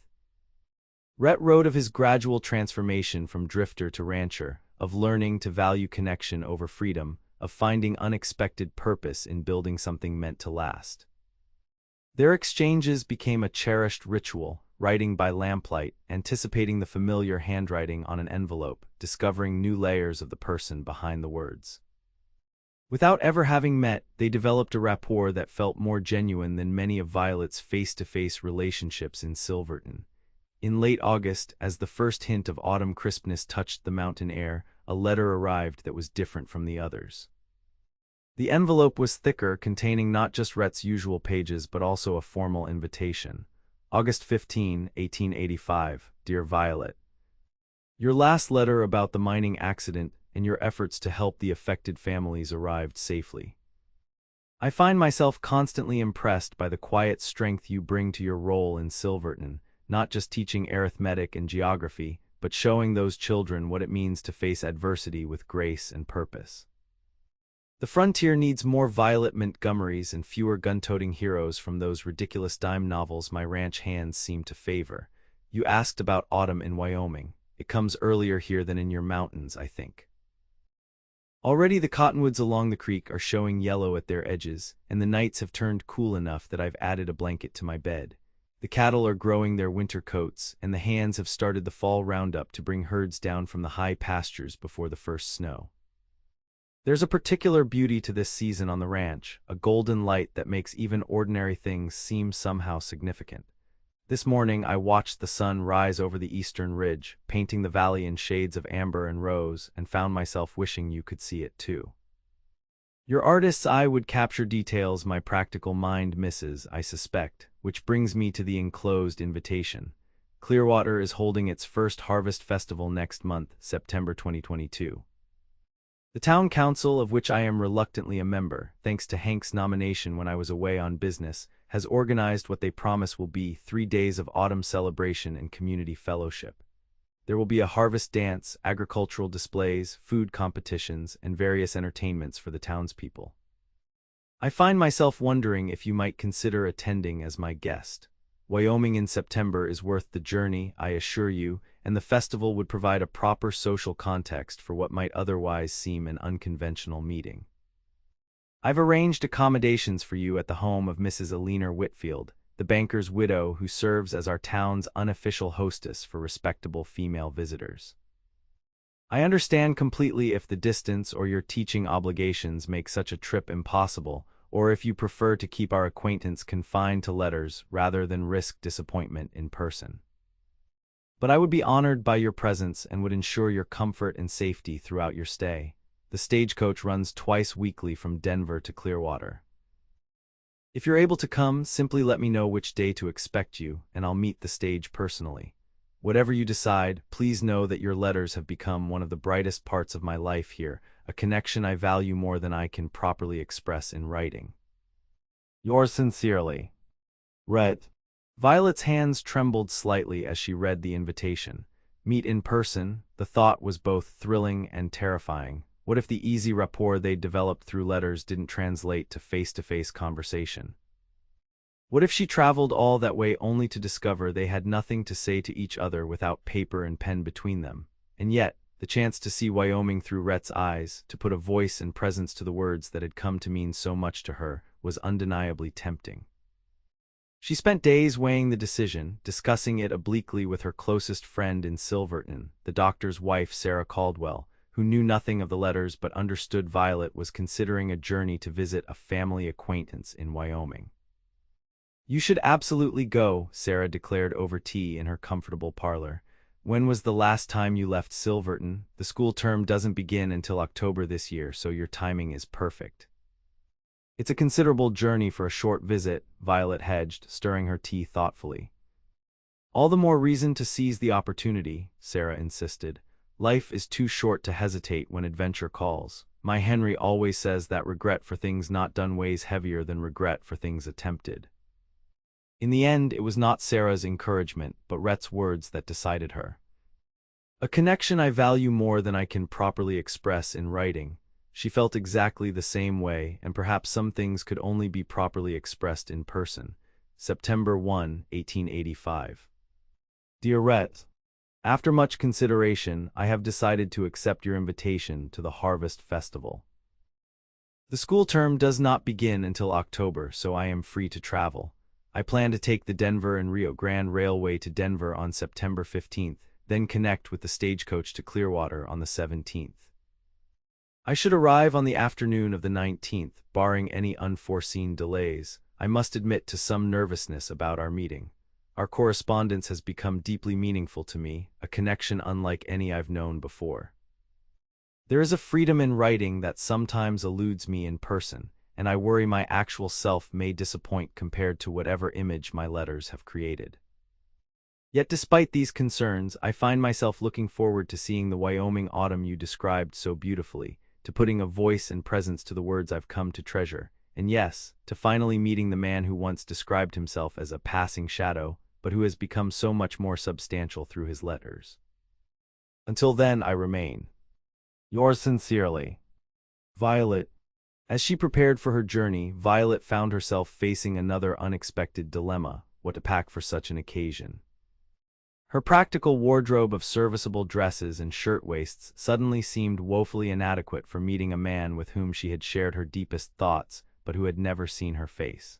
Rhett wrote of his gradual transformation from drifter to rancher, of learning to value connection over freedom, of finding unexpected purpose in building something meant to last. Their exchanges became a cherished ritual, writing by lamplight, anticipating the familiar handwriting on an envelope, discovering new layers of the person behind the words. Without ever having met, they developed a rapport that felt more genuine than many of Violet's face-to-face relationships in Silverton. In late August, as the first hint of autumn crispness touched the mountain air, a letter arrived that was different from the others. The envelope was thicker, containing not just Rhett's usual pages but also a formal invitation. August 15, 1885, Dear Violet. Your last letter about the mining accident and your efforts to help the affected families arrived safely. I find myself constantly impressed by the quiet strength you bring to your role in Silverton, not just teaching arithmetic and geography, but showing those children what it means to face adversity with grace and purpose. The frontier needs more Violet Montgomerys and fewer gun-toting heroes from those ridiculous dime novels my ranch hands seem to favor. You asked about autumn in Wyoming. It comes earlier here than in your mountains, I think. Already the cottonwoods along the creek are showing yellow at their edges, and the nights have turned cool enough that I've added a blanket to my bed. The cattle are growing their winter coats, and the hands have started the fall roundup to bring herds down from the high pastures before the first snow. There's a particular beauty to this season on the ranch, a golden light that makes even ordinary things seem somehow significant. This morning I watched the sun rise over the eastern ridge, painting the valley in shades of amber and rose, and found myself wishing you could see it too. Your artist's eye would capture details my practical mind misses, I suspect, which brings me to the enclosed invitation. Clearwater is holding its first harvest festival next month, September 2022. The town council, of which I am reluctantly a member, thanks to Hank's nomination when I was away on business, has organized what they promise will be 3 days of autumn celebration and community fellowship. There will be a harvest dance, agricultural displays, food competitions, and various entertainments for the townspeople. I find myself wondering if you might consider attending as my guest. Wyoming in September is worth the journey, I assure you, and the festival would provide a proper social context for what might otherwise seem an unconventional meeting. I've arranged accommodations for you at the home of Mrs. Eleanor Whitfield, the banker's widow who serves as our town's unofficial hostess for respectable female visitors. I understand completely if the distance or your teaching obligations make such a trip impossible, or if you prefer to keep our acquaintance confined to letters rather than risk disappointment in person. But I would be honored by your presence and would ensure your comfort and safety throughout your stay. The stagecoach runs twice weekly from Denver to Clearwater. If you're able to come, simply let me know which day to expect you, and I'll meet the stage personally. Whatever you decide, please know that your letters have become one of the brightest parts of my life here. a connection I value more than I can properly express in writing. Yours sincerely, Rhett. Violet's hands trembled slightly as she read the invitation. Meet in person, the thought was both thrilling and terrifying. What if the easy rapport they'd developed through letters didn't translate to face-to-face conversation? What if she traveled all that way only to discover they had nothing to say to each other without paper and pen between them? And yet, the chance to see Wyoming through Rhett's eyes, to put a voice and presence to the words that had come to mean so much to her, was undeniably tempting. She spent days weighing the decision, discussing it obliquely with her closest friend in Silverton, the doctor's wife Sarah Caldwell, who knew nothing of the letters but understood Violet was considering a journey to visit a family acquaintance in Wyoming. You should absolutely go, Sarah declared over tea in her comfortable parlor. When was the last time you left Silverton? The school term doesn't begin until October this year, so your timing is perfect. It's a considerable journey for a short visit, Violet hedged, stirring her tea thoughtfully. All the more reason to seize the opportunity, Sarah insisted. Life is too short to hesitate when adventure calls. My Henry always says that regret for things not done weighs heavier than regret for things attempted. In the end, it was not Sarah's encouragement, but Rhett's words that decided her. A connection I value more than I can properly express in writing. She felt exactly the same way, and perhaps some things could only be properly expressed in person. September 1, 1885. Dear Rhett, after much consideration, I have decided to accept your invitation to the Harvest Festival. The school term does not begin until October, so I am free to travel. I plan to take the Denver and Rio Grande Railway to Denver on September 15th, then connect with the stagecoach to Clearwater on the 17th. I should arrive on the afternoon of the 19th, barring any unforeseen delays. I must admit to some nervousness about our meeting. Our correspondence has become deeply meaningful to me, a connection unlike any I've known before. There is a freedom in writing that sometimes eludes me in person, and I worry my actual self may disappoint compared to whatever image my letters have created. Yet despite these concerns, I find myself looking forward to seeing the Wyoming autumn you described so beautifully, to putting a voice and presence to the words I've come to treasure, and yes, to finally meeting the man who once described himself as a passing shadow, but who has become so much more substantial through his letters. Until then, I remain. Yours sincerely, Violet. As she prepared for her journey, Violet found herself facing another unexpected dilemma: what to pack for such an occasion. Her practical wardrobe of serviceable dresses and shirtwaists suddenly seemed woefully inadequate for meeting a man with whom she had shared her deepest thoughts, but who had never seen her face.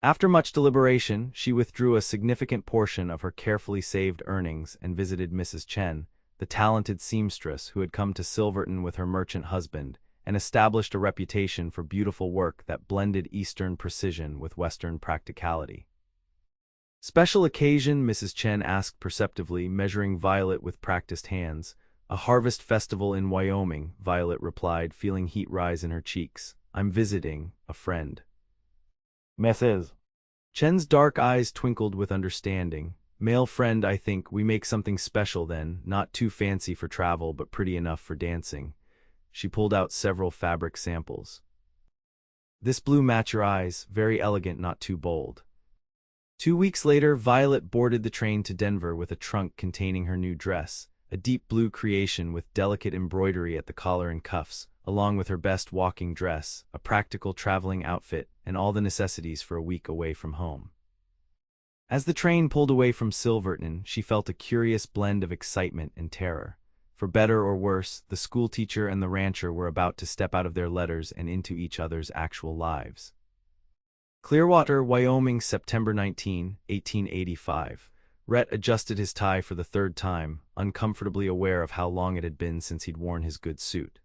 After much deliberation, she withdrew a significant portion of her carefully saved earnings and visited Mrs. Chen, the talented seamstress who had come to Silverton with her merchant husband, and established a reputation for beautiful work that blended Eastern precision with Western practicality. Special occasion, Mrs. Chen asked perceptively, measuring Violet with practiced hands. A harvest festival in Wyoming, Violet replied, feeling heat rise in her cheeks. I'm visiting a friend. Mrs. Chen's dark eyes twinkled with understanding. Male friend, I think. We make something special then, not too fancy for travel, but pretty enough for dancing. She pulled out several fabric samples. This blue match your eyes, very elegant, not too bold. 2 weeks later, Violet boarded the train to Denver with a trunk containing her new dress, a deep blue creation with delicate embroidery at the collar and cuffs, along with her best walking dress, a practical traveling outfit, and all the necessities for a week away from home. As the train pulled away from Silverton, she felt a curious blend of excitement and terror. For better or worse, the schoolteacher and the rancher were about to step out of their letters and into each other's actual lives. Clearwater, Wyoming, September 19, 1885. Rhett adjusted his tie for the third time, uncomfortably aware of how long it had been since he'd worn his good suit.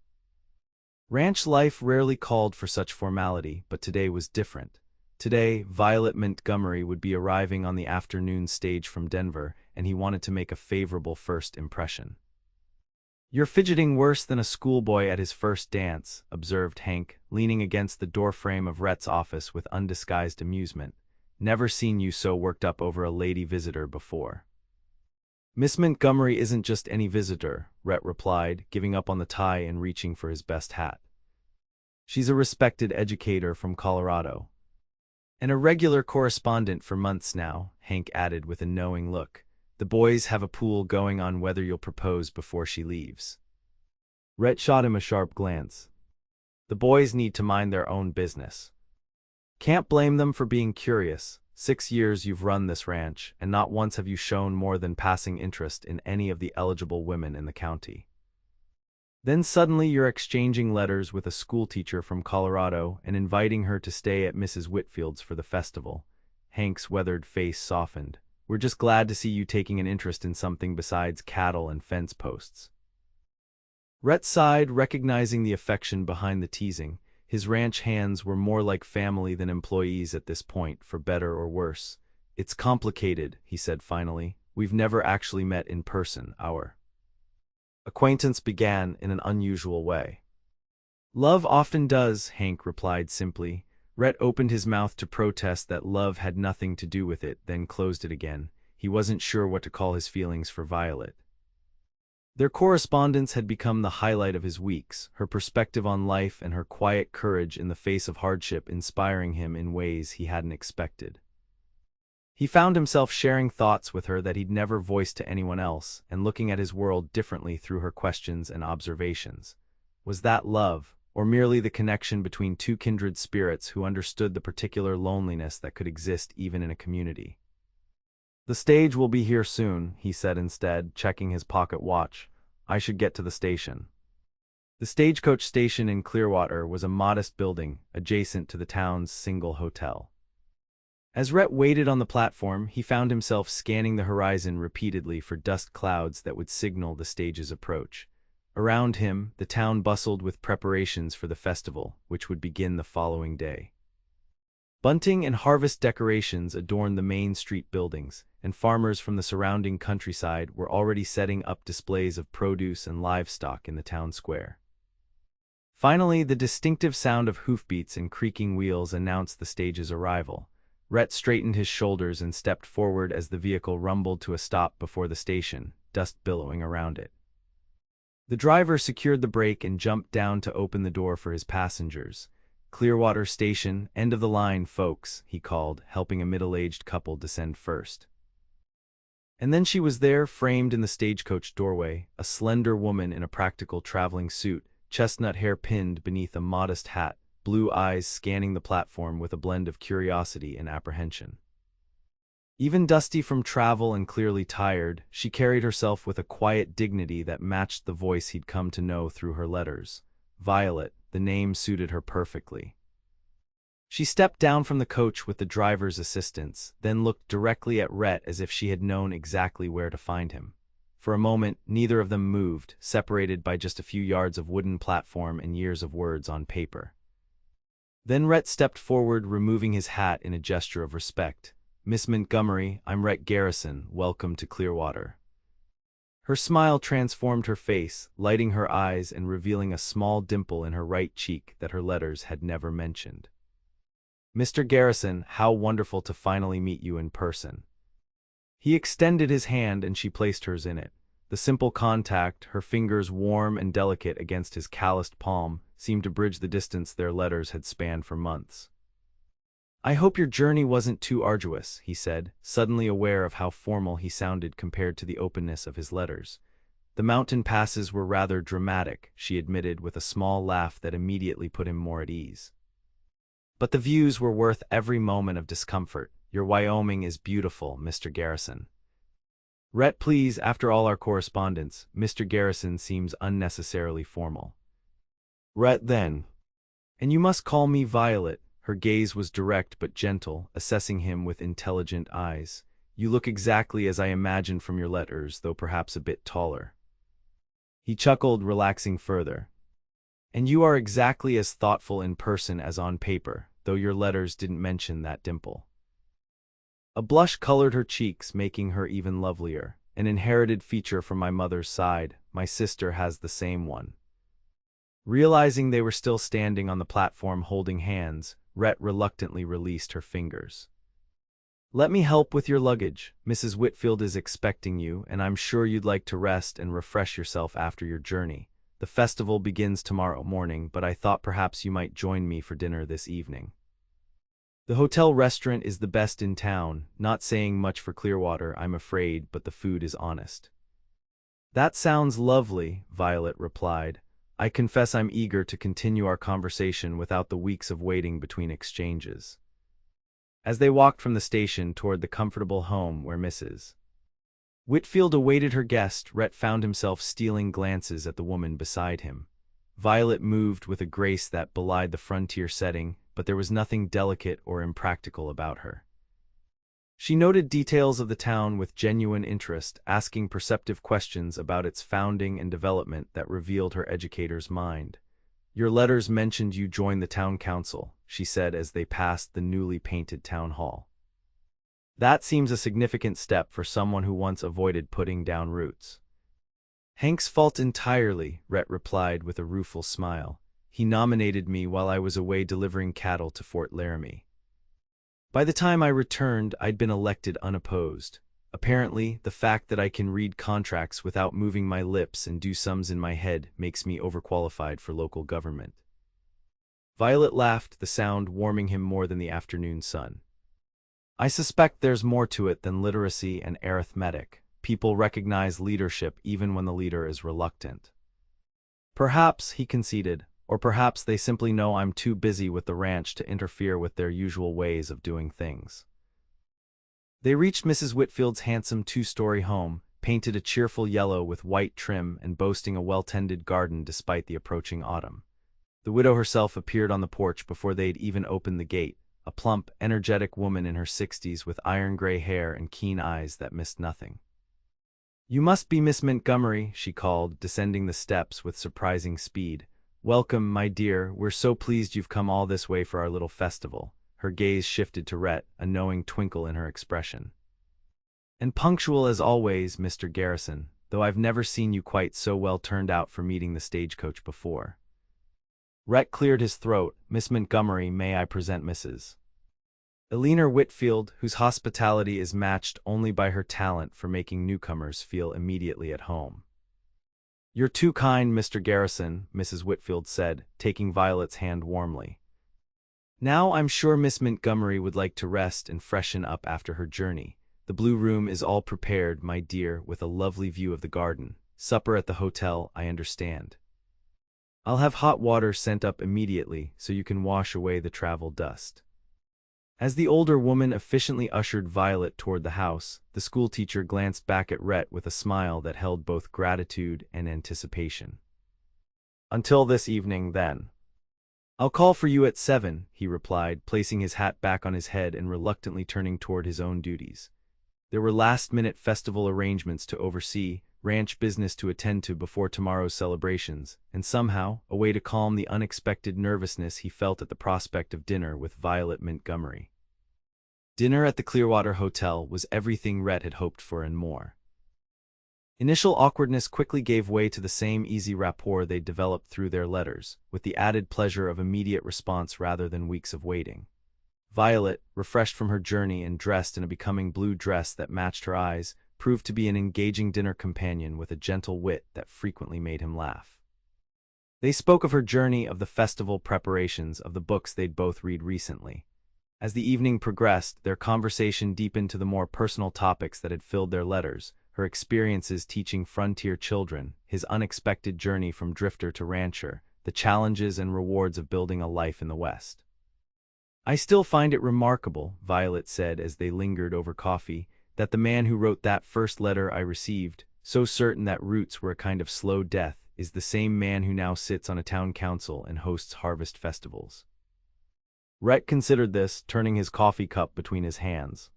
Ranch life rarely called for such formality, but today was different. Today, Violet Montgomery would be arriving on the afternoon stage from Denver, and he wanted to make a favorable first impression. You're fidgeting worse than a schoolboy at his first dance, observed Hank, leaning against the doorframe of Rhett's office with undisguised amusement. Never seen you so worked up over a lady visitor before. Miss Montgomery isn't just any visitor, Rhett replied, giving up on the tie and reaching for his best hat. She's a respected educator from Colorado. And a regular correspondent for months now, Hank added with a knowing look. The boys have a pool going on whether you'll propose before she leaves. Rhett shot him a sharp glance. The boys need to mind their own business. Can't blame them for being curious. 6 years you've run this ranch, and not once have you shown more than passing interest in any of the eligible women in the county. Then suddenly you're exchanging letters with a schoolteacher from Colorado and inviting her to stay at Mrs. Whitfield's for the festival. Hank's weathered face softened. We're just glad to see you taking an interest in something besides cattle and fence posts. Rhett sighed, recognizing the affection behind the teasing. His ranch hands were more like family than employees at this point, for better or worse. It's complicated, he said finally. We've never actually met in person. Our acquaintance began in an unusual way. Love often does, Hank replied simply. Rhett opened his mouth to protest that love had nothing to do with it, then closed it again. He wasn't sure what to call his feelings for Violet. Their correspondence had become the highlight of his weeks, her perspective on life and her quiet courage in the face of hardship inspiring him in ways he hadn't expected. He found himself sharing thoughts with her that he'd never voiced to anyone else, and looking at his world differently through her questions and observations. Was that love, or merely the connection between two kindred spirits who understood the particular loneliness that could exist even in a community? The stage will be here soon, he said instead, checking his pocket watch. I should get to the station. The stagecoach station in Clearwater was a modest building, adjacent to the town's single hotel. As Rhett waited on the platform, he found himself scanning the horizon repeatedly for dust clouds that would signal the stage's approach. Around him, the town bustled with preparations for the festival, which would begin the following day. Bunting and harvest decorations adorned the main street buildings, and farmers from the surrounding countryside were already setting up displays of produce and livestock in the town square. Finally, the distinctive sound of hoofbeats and creaking wheels announced the stage's arrival. Rhett straightened his shoulders and stepped forward as the vehicle rumbled to a stop before the station, dust billowing around it. The driver secured the brake and jumped down to open the door for his passengers. Clearwater Station, end of the line, folks, he called, helping a middle-aged couple descend first. And then she was there, framed in the stagecoach doorway, a slender woman in a practical traveling suit, chestnut hair pinned beneath a modest hat, blue eyes scanning the platform with a blend of curiosity and apprehension. Even dusty from travel and clearly tired, she carried herself with a quiet dignity that matched the voice he'd come to know through her letters. Violet, the name suited her perfectly. She stepped down from the coach with the driver's assistance, then looked directly at Rhett as if she had known exactly where to find him. For a moment, neither of them moved, separated by just a few yards of wooden platform and years of words on paper. Then Rhett stepped forward, removing his hat in a gesture of respect. Miss Montgomery, I'm Rhett Garrison. Welcome to Clearwater. Her smile transformed her face, lighting her eyes and revealing a small dimple in her right cheek that her letters had never mentioned. Mr. Garrison, how wonderful to finally meet you in person. He extended his hand and she placed hers in it. The simple contact, her fingers warm and delicate against his calloused palm, seemed to bridge the distance their letters had spanned for months. I hope your journey wasn't too arduous, he said, suddenly aware of how formal he sounded compared to the openness of his letters. The mountain passes were rather dramatic, she admitted with a small laugh that immediately put him more at ease. But the views were worth every moment of discomfort. Your Wyoming is beautiful, Mr. Garrison. Rhett, please, after all our correspondence, Mr. Garrison seems unnecessarily formal. Rhett, then. And you must call me Violet. Her gaze was direct but gentle, assessing him with intelligent eyes. You look exactly as I imagined from your letters, though perhaps a bit taller. He chuckled, relaxing further. And you are exactly as thoughtful in person as on paper, though your letters didn't mention that dimple. A blush colored her cheeks, making her even lovelier. An inherited feature from my mother's side. My sister has the same one. Realizing they were still standing on the platform holding hands, Rhett reluctantly released her fingers. Let me help with your luggage. Mrs. Whitfield is expecting you, and I'm sure you'd like to rest and refresh yourself after your journey. The festival begins tomorrow morning, but I thought perhaps you might join me for dinner this evening. The hotel restaurant is the best in town, not saying much for Clearwater, I'm afraid, but the food is honest. That sounds lovely, Violet replied. I confess I'm eager to continue our conversation without the weeks of waiting between exchanges. As they walked from the station toward the comfortable home where Mrs. Whitfield awaited her guest, Rhett found himself stealing glances at the woman beside him. Violet moved with a grace that belied the frontier setting, but there was nothing delicate or impractical about her. She noted details of the town with genuine interest, asking perceptive questions about its founding and development that revealed her educator's mind. Your letters mentioned you joined the town council, she said as they passed the newly painted town hall. That seems a significant step for someone who once avoided putting down roots. Hank's fault entirely, Rhett replied with a rueful smile. He nominated me while I was away delivering cattle to Fort Laramie. By the time I returned, I'd been elected unopposed. Apparently, the fact that I can read contracts without moving my lips and do sums in my head makes me overqualified for local government. Violet laughed, the sound warming him more than the afternoon sun. I suspect there's more to it than literacy and arithmetic. People recognize leadership even when the leader is reluctant. Perhaps, he conceded, or perhaps they simply know I'm too busy with the ranch to interfere with their usual ways of doing things. They reached Mrs. Whitfield's handsome two-story home, painted a cheerful yellow with white trim and boasting a well-tended garden despite the approaching autumn. The widow herself appeared on the porch before they'd even opened the gate, a plump, energetic woman in her 60s with iron-gray hair and keen eyes that missed nothing. You must be Miss Montgomery, she called, descending the steps with surprising speed. Welcome, my dear, we're so pleased you've come all this way for our little festival. Her gaze shifted to Rhett, a knowing twinkle in her expression. And punctual as always, Mr. Garrison, though I've never seen you quite so well turned out for meeting the stagecoach before. Rhett cleared his throat. Miss Montgomery, may I present Mrs. Eleanor Whitfield, whose hospitality is matched only by her talent for making newcomers feel immediately at home. You're too kind, Mr. Garrison, Mrs. Whitfield said, taking Violet's hand warmly. Now I'm sure Miss Montgomery would like to rest and freshen up after her journey. The blue room is all prepared, my dear, with a lovely view of the garden. Supper at the hotel, I understand. I'll have hot water sent up immediately so you can wash away the travel dust. As the older woman efficiently ushered Violet toward the house, the schoolteacher glanced back at Rhett with a smile that held both gratitude and anticipation. Until this evening, then. I'll call for you at 7, he replied, placing his hat back on his head and reluctantly turning toward his own duties. There were last-minute festival arrangements to oversee, ranch business to attend to before tomorrow's celebrations, and somehow, a way to calm the unexpected nervousness he felt at the prospect of dinner with Violet Montgomery. Dinner at the Clearwater Hotel was everything Rhett had hoped for and more. Initial awkwardness quickly gave way to the same easy rapport they'd developed through their letters, with the added pleasure of immediate response rather than weeks of waiting. Violet, refreshed from her journey and dressed in a becoming blue dress that matched her eyes, proved to be an engaging dinner companion with a gentle wit that frequently made him laugh. They spoke of her journey, of the festival preparations, of the books they'd both read recently. As the evening progressed, their conversation deepened to the more personal topics that had filled their letters, her experiences teaching frontier children, his unexpected journey from drifter to rancher, the challenges and rewards of building a life in the West. I still find it remarkable, Violet said as they lingered over coffee, that the man who wrote that first letter I received, so certain that roots were a kind of slow death, is the same man who now sits on a town council and hosts harvest festivals. Rhett considered this, turning his coffee cup between his hands.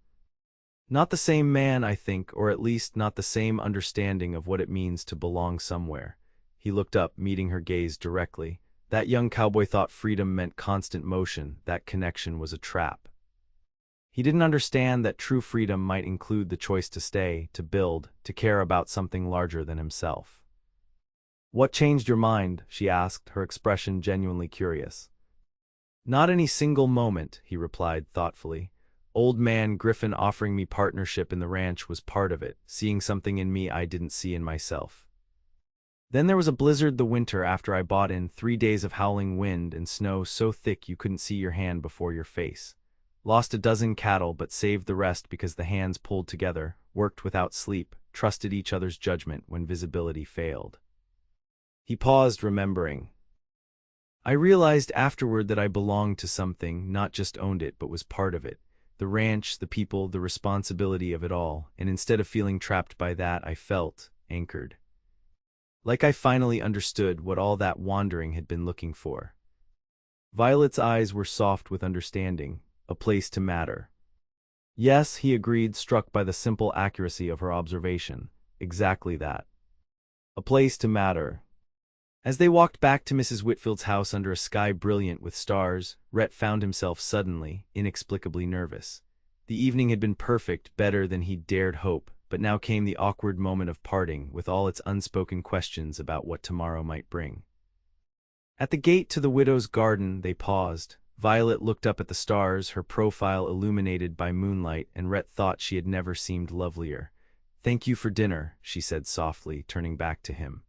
Not the same man, I think, or at least not the same understanding of what it means to belong somewhere. He looked up, meeting her gaze directly. That young cowboy thought freedom meant constant motion, that connection was a trap. He didn't understand that true freedom might include the choice to stay, to build, to care about something larger than himself. What changed your mind? She asked, her expression genuinely curious. Not any single moment, he replied thoughtfully. Old man Griffin offering me partnership in the ranch was part of it, seeing something in me I didn't see in myself. Then there was a blizzard the winter after I bought in, 3 days of howling wind and snow so thick you couldn't see your hand before your face. Lost a dozen cattle but saved the rest because the hands pulled together, worked without sleep, trusted each other's judgment when visibility failed. He paused, remembering. I realized afterward that I belonged to something, not just owned it but was part of it. The ranch, the people, the responsibility of it all, and instead of feeling trapped by that, I felt anchored. Like I finally understood what all that wandering had been looking for. Violet's eyes were soft with understanding, a place to matter. Yes, he agreed, struck by the simple accuracy of her observation. Exactly that. A place to matter. As they walked back to Mrs. Whitfield's house under a sky brilliant with stars, Rhett found himself suddenly, inexplicably nervous. The evening had been perfect, better than he'd dared hope, but now came the awkward moment of parting, with all its unspoken questions about what tomorrow might bring. At the gate to the widow's garden, they paused. Violet looked up at the stars, her profile illuminated by moonlight, and Rhett thought she had never seemed lovelier. "Thank you for dinner," she said softly, turning back to him.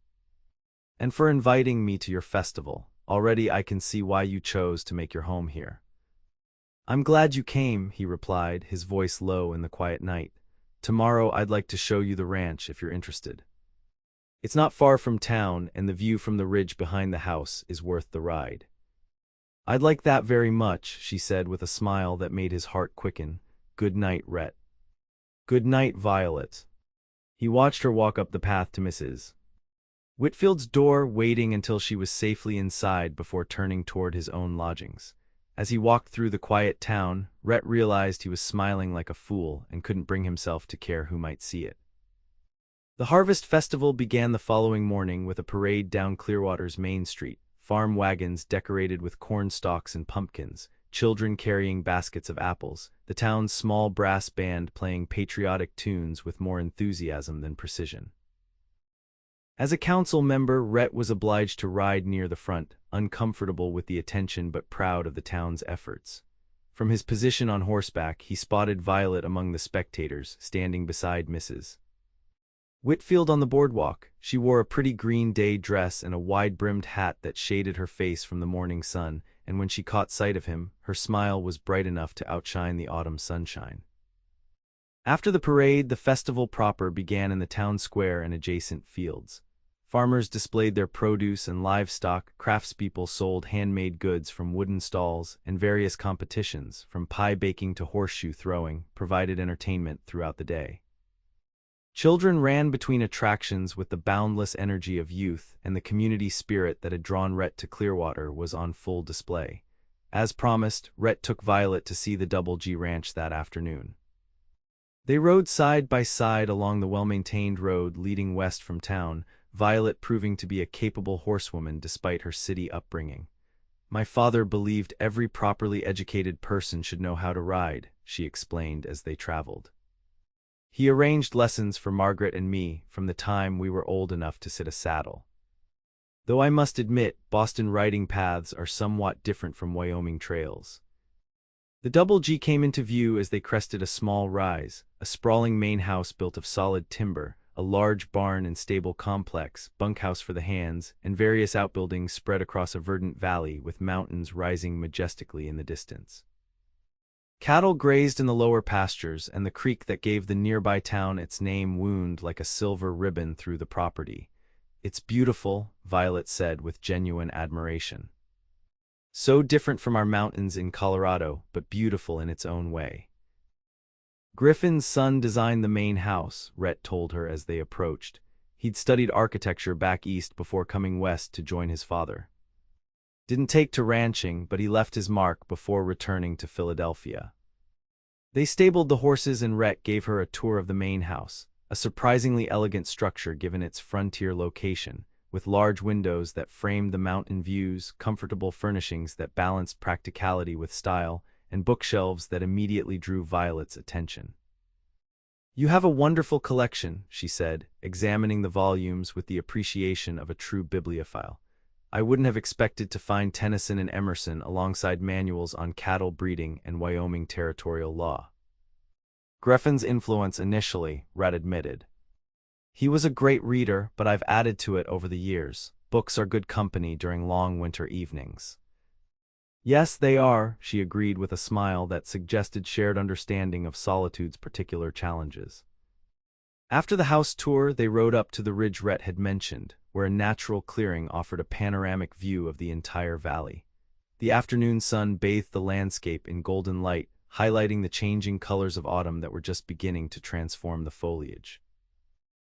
"And for inviting me to your festival. Already I can see why you chose to make your home here." "I'm glad you came," he replied, his voice low in the quiet night. "Tomorrow I'd like to show you the ranch if you're interested. It's not far from town, and the view from the ridge behind the house is worth the ride." "I'd like that very much," she said with a smile that made his heart quicken. "Good night, Rhett." "Good night, Violet." He watched her walk up the path to Mrs. Whitfield's door, waiting until she was safely inside before turning toward his own lodgings. As he walked through the quiet town, Rhett realized he was smiling like a fool and couldn't bring himself to care who might see it. The Harvest Festival began the following morning with a parade down Clearwater's Main Street, farm wagons decorated with corn stalks and pumpkins, children carrying baskets of apples, the town's small brass band playing patriotic tunes with more enthusiasm than precision. As a council member, Rhett was obliged to ride near the front, uncomfortable with the attention but proud of the town's efforts. From his position on horseback, he spotted Violet among the spectators, standing beside Mrs. Whitfield on the boardwalk. She wore a pretty green day dress and a wide-brimmed hat that shaded her face from the morning sun, and when she caught sight of him, her smile was bright enough to outshine the autumn sunshine. After the parade, the festival proper began in the town square and adjacent fields. Farmers displayed their produce and livestock, craftspeople sold handmade goods from wooden stalls, and various competitions, from pie baking to horseshoe throwing, provided entertainment throughout the day. Children ran between attractions with the boundless energy of youth, and the community spirit that had drawn Rhett to Clearwater was on full display. As promised, Rhett took Violet to see the Double G Ranch that afternoon. They rode side by side along the well-maintained road leading west from town, Violet proving to be a capable horsewoman despite her city upbringing. "My father believed every properly educated person should know how to ride," she explained as they traveled. "He arranged lessons for Margaret and me from the time we were old enough to sit a saddle. Though I must admit, Boston riding paths are somewhat different from Wyoming trails." The Double G came into view as they crested a small rise, a sprawling main house built of solid timber, a large barn and stable complex, bunkhouse for the hands, and various outbuildings spread across a verdant valley with mountains rising majestically in the distance. Cattle grazed in the lower pastures, and the creek that gave the nearby town its name wound like a silver ribbon through the property. "It's beautiful," Violet said with genuine admiration. "So different from our mountains in Colorado, but beautiful in its own way." "Griffin's son designed the main house," Rhett told her as they approached. "He'd studied architecture back east before coming west to join his father. Didn't take to ranching, but he left his mark before returning to Philadelphia." They stabled the horses and Rhett gave her a tour of the main house, a surprisingly elegant structure given its frontier location, with large windows that framed the mountain views, comfortable furnishings that balanced practicality with style, and bookshelves that immediately drew Violet's attention. "You have a wonderful collection," she said, examining the volumes with the appreciation of a true bibliophile. "I wouldn't have expected to find Tennyson and Emerson alongside manuals on cattle breeding and Wyoming territorial law." Griffin's influence initially, Rhett admitted. He was a great reader, but I've added to it over the years. Books are good company during long winter evenings. Yes, they are, she agreed with a smile that suggested shared understanding of solitude's particular challenges. After the house tour, they rode up to the ridge Rhett had mentioned, where a natural clearing offered a panoramic view of the entire valley. The afternoon sun bathed the landscape in golden light, highlighting the changing colors of autumn that were just beginning to transform the foliage.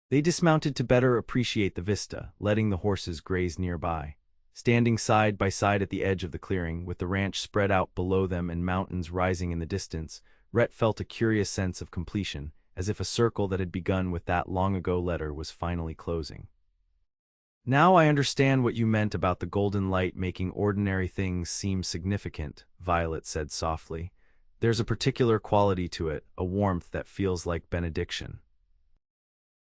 They dismounted to better appreciate the vista, letting the horses graze nearby. Standing side by side at the edge of the clearing, with the ranch spread out below them and mountains rising in the distance, Rhett felt a curious sense of completion, as if a circle that had begun with that long-ago letter was finally closing. Now I understand what you meant about the golden light making ordinary things seem significant, Violet said softly. There's a particular quality to it, a warmth that feels like benediction.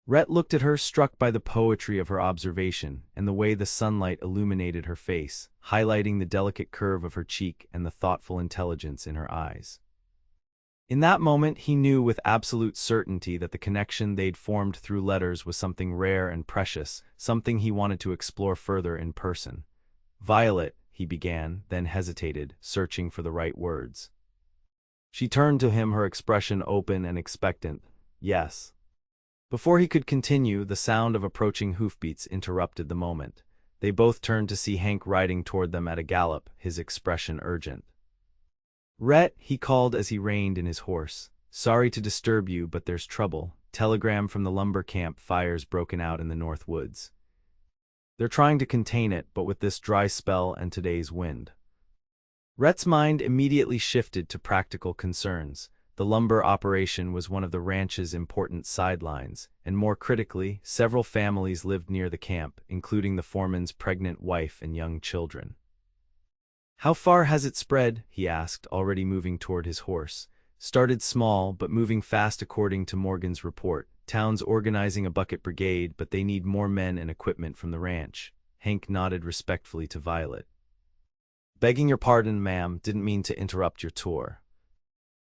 Rhett looked at her, struck by the poetry of her observation and the way the sunlight illuminated her face, highlighting the delicate curve of her cheek and the thoughtful intelligence in her eyes. In that moment, he knew with absolute certainty that the connection they'd formed through letters was something rare and precious, something he wanted to explore further in person. "Violet," he began, then hesitated, searching for the right words. She turned to him, her expression open and expectant. "Yes." Before he could continue, the sound of approaching hoofbeats interrupted the moment. They both turned to see Hank riding toward them at a gallop, his expression urgent. "Rhett," he called as he reined in his horse. "Sorry to disturb you, but there's trouble. Telegram from the lumber camp, fires broken out in the North Woods. They're trying to contain it, but with this dry spell and today's wind." Rhett's mind immediately shifted to practical concerns. The lumber operation was one of the ranch's important sidelines, and more critically, several families lived near the camp, including the foreman's pregnant wife and young children. "How far has it spread?" he asked, already moving toward his horse. "Started small, but moving fast according to Morgan's report. Town's organizing a bucket brigade, but they need more men and equipment from the ranch." Hank nodded respectfully to Violet. "Begging your pardon, ma'am, didn't mean to interrupt your tour."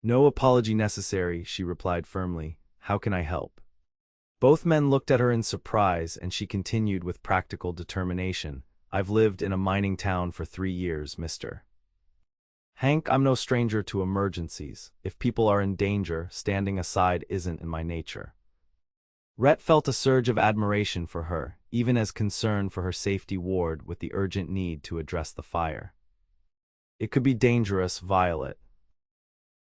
"No apology necessary," she replied firmly. "How can I help?" Both men looked at her in surprise, and she continued with practical determination. "I've lived in a mining town for 3 years, Mr. Hank. I'm no stranger to emergencies. If people are in danger, standing aside isn't in my nature." Rhett felt a surge of admiration for her, even as concern for her safety warred with the urgent need to address the fire. "It could be dangerous, Violet."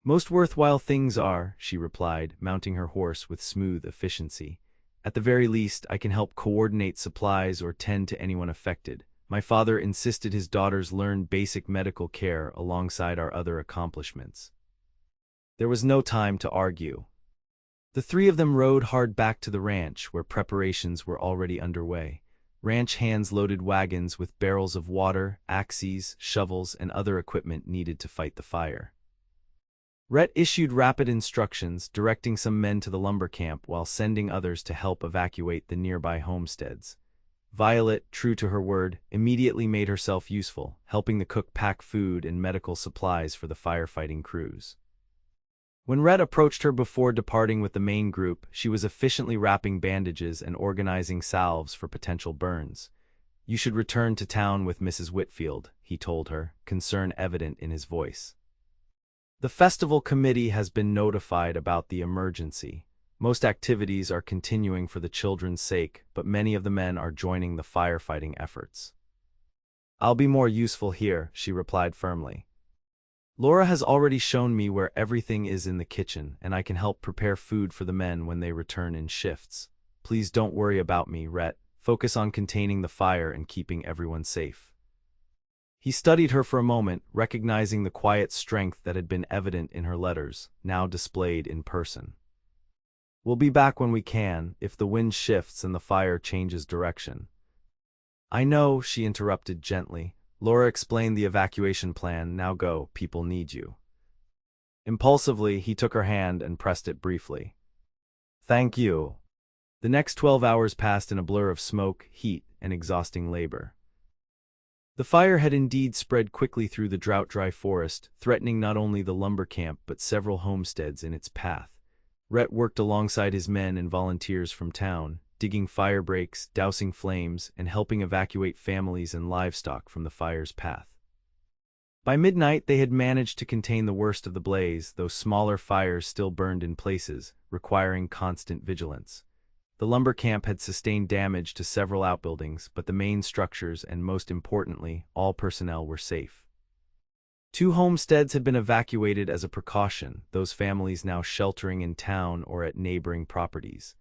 "Most worthwhile things are," she replied, mounting her horse with smooth efficiency. "At the very least, I can help coordinate supplies or tend to anyone affected. My father insisted his daughters learn basic medical care alongside our other accomplishments." There was no time to argue. The three of them rode hard back to the ranch, where preparations were already underway. Ranch hands loaded wagons with barrels of water, axes, shovels, and other equipment needed to fight the fire. Rhett issued rapid instructions, directing some men to the lumber camp while sending others to help evacuate the nearby homesteads. Violet, true to her word, immediately made herself useful, helping the cook pack food and medical supplies for the firefighting crews. When Rhett approached her before departing with the main group, she was efficiently wrapping bandages and organizing salves for potential burns. "You should return to town with Mrs. Whitfield," he told her, concern evident in his voice. "The festival committee has been notified about the emergency. Most activities are continuing for the children's sake, but many of the men are joining the firefighting efforts." "I'll be more useful here," she replied firmly. "Laura has already shown me where everything is in the kitchen, and I can help prepare food for the men when they return in shifts. Please don't worry about me, Rhett. Focus on containing the fire and keeping everyone safe." He studied her for a moment, recognizing the quiet strength that had been evident in her letters, now displayed in person. "We'll be back when we can, if the wind shifts and the fire changes direction." "I know," she interrupted gently. "Laura explained the evacuation plan. Now go, people need you." Impulsively, he took her hand and pressed it briefly. "Thank you." The next 12 hours passed in a blur of smoke, heat, and exhausting labor. The fire had indeed spread quickly through the drought-dry forest, threatening not only the lumber camp but several homesteads in its path. Rhett worked alongside his men and volunteers from town, digging fire breaks, dousing flames, and helping evacuate families and livestock from the fire's path. By midnight, they had managed to contain the worst of the blaze, though smaller fires still burned in places, requiring constant vigilance. The lumber camp had sustained damage to several outbuildings, but the main structures and, most importantly, all personnel were safe. 2 homesteads had been evacuated as a precaution, those families now sheltering in town or at neighboring properties.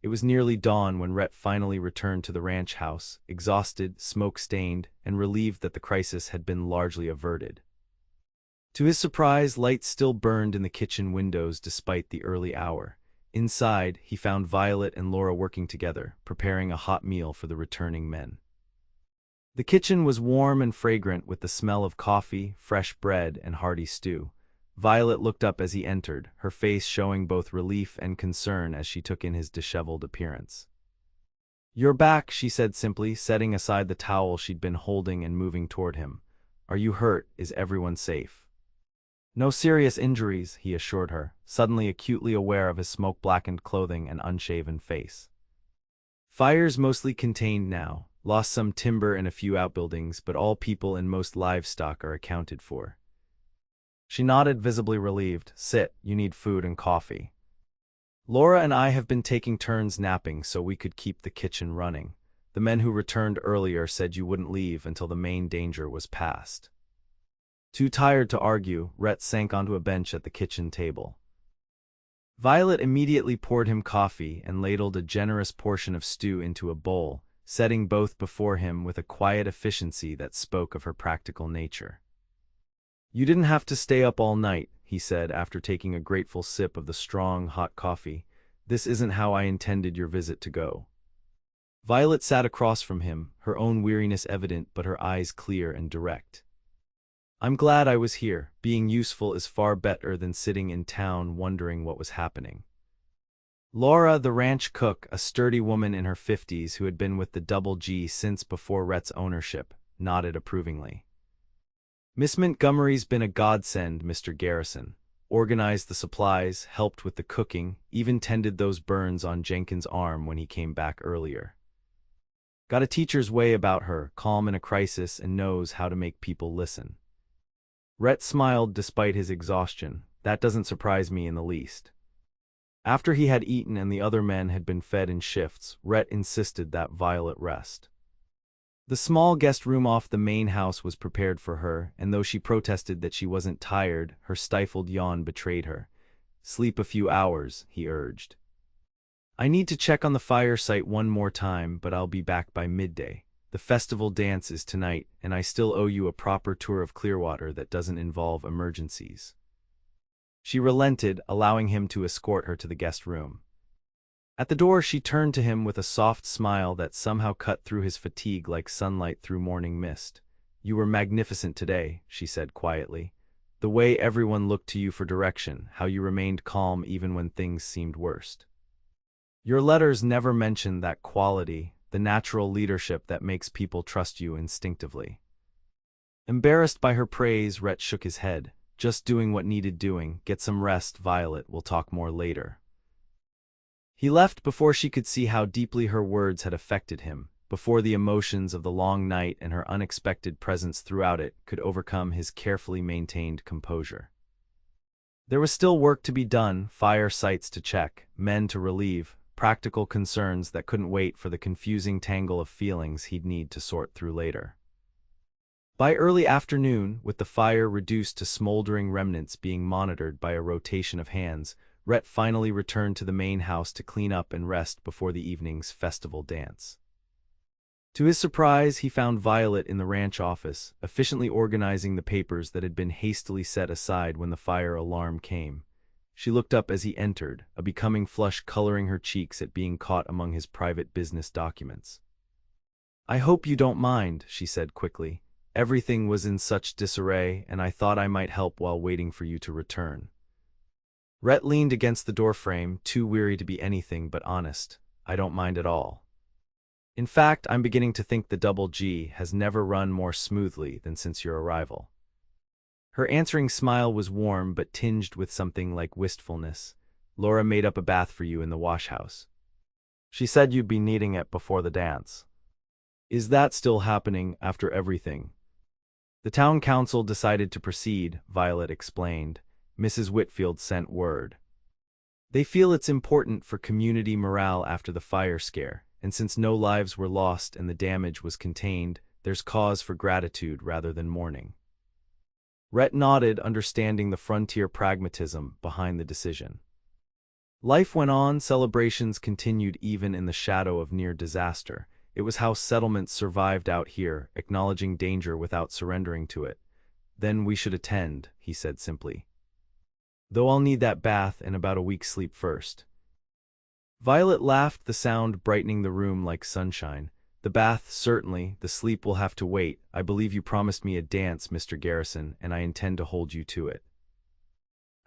It was nearly dawn when Rhett finally returned to the ranch house, exhausted, smoke-stained, and relieved that the crisis had been largely averted. To his surprise, lights still burned in the kitchen windows despite the early hour. Inside, he found Violet and Laura working together, preparing a hot meal for the returning men. The kitchen was warm and fragrant with the smell of coffee, fresh bread, and hearty stew. Violet looked up as he entered, her face showing both relief and concern as she took in his disheveled appearance. "You're back," she said simply, setting aside the towel she'd been holding and moving toward him. "Are you hurt? Is everyone safe?" "No serious injuries," he assured her, suddenly acutely aware of his smoke-blackened clothing and unshaven face. "Fire's mostly contained now, lost some timber in a few outbuildings, but all people and most livestock are accounted for." She nodded, visibly relieved. "Sit, you need food and coffee. Laura and I have been taking turns napping so we could keep the kitchen running. The men who returned earlier said you wouldn't leave until the main danger was past." Too tired to argue, Rhett sank onto a bench at the kitchen table. Violet immediately poured him coffee and ladled a generous portion of stew into a bowl, setting both before him with a quiet efficiency that spoke of her practical nature. "You didn't have to stay up all night," he said after taking a grateful sip of the strong, hot coffee. "This isn't how I intended your visit to go." Violet sat across from him, her own weariness evident but her eyes clear and direct. "I'm glad I was here. Being useful is far better than sitting in town wondering what was happening." Laura, the ranch cook, a sturdy woman in her 50s who had been with the Double G since before Rhett's ownership, nodded approvingly. "Miss Montgomery's been a godsend, Mr. Garrison. Organized the supplies, helped with the cooking, even tended those burns on Jenkins' arm when he came back earlier. Got a teacher's way about her, calm in a crisis and knows how to make people listen." Rhett smiled despite his exhaustion. "That doesn't surprise me in the least." After he had eaten and the other men had been fed in shifts, Rhett insisted that Violet rest. The small guest room off the main house was prepared for her, and though she protested that she wasn't tired, her stifled yawn betrayed her. "Sleep a few hours," he urged. "I need to check on the fire site one more time, but I'll be back by midday. The festival dance is tonight, and I still owe you a proper tour of Clearwater that doesn't involve emergencies." She relented, allowing him to escort her to the guest room. At the door, she turned to him with a soft smile that somehow cut through his fatigue like sunlight through morning mist. "You were magnificent today," she said quietly. "The way everyone looked to you for direction, how you remained calm even when things seemed worst. Your letters never mentioned that quality, the natural leadership that makes people trust you instinctively." Embarrassed by her praise, Rhett shook his head. "Just doing what needed doing. Get some rest, Violet. We'll talk more later." He left before she could see how deeply her words had affected him, before the emotions of the long night and her unexpected presence throughout it could overcome his carefully maintained composure. There was still work to be done, fire sites to check, men to relieve, practical concerns that couldn't wait for the confusing tangle of feelings he'd need to sort through later. By early afternoon, with the fire reduced to smoldering remnants being monitored by a rotation of hands, Rhett finally returned to the main house to clean up and rest before the evening's festival dance. To his surprise, he found Violet in the ranch office, efficiently organizing the papers that had been hastily set aside when the fire alarm came. She looked up as he entered, a becoming flush coloring her cheeks at being caught among his private business documents. "I hope you don't mind," she said quickly. "Everything was in such disarray, and I thought I might help while waiting for you to return." Rhett leaned against the doorframe, too weary to be anything but honest. "I don't mind at all. In fact, I'm beginning to think the Double G has never run more smoothly than since your arrival." Her answering smile was warm but tinged with something like wistfulness. Laura made up a bath for you in the wash house. She said you'd be needing it before the dance. Is that still happening after everything? The town council decided to proceed, Violet explained. Mrs. Whitfield sent word. They feel it's important for community morale after the fire scare, and since no lives were lost and the damage was contained, there's cause for gratitude rather than mourning. Rhett nodded, understanding the frontier pragmatism behind the decision. Life went on, celebrations continued even in the shadow of near disaster. It was how settlements survived out here, acknowledging danger without surrendering to it. Then we should attend, he said simply. Though I'll need that bath and about a week's sleep first. Violet laughed, the sound brightening the room like sunshine. The bath, certainly. The sleep will have to wait. I believe you promised me a dance, Mr. Garrison, and I intend to hold you to it.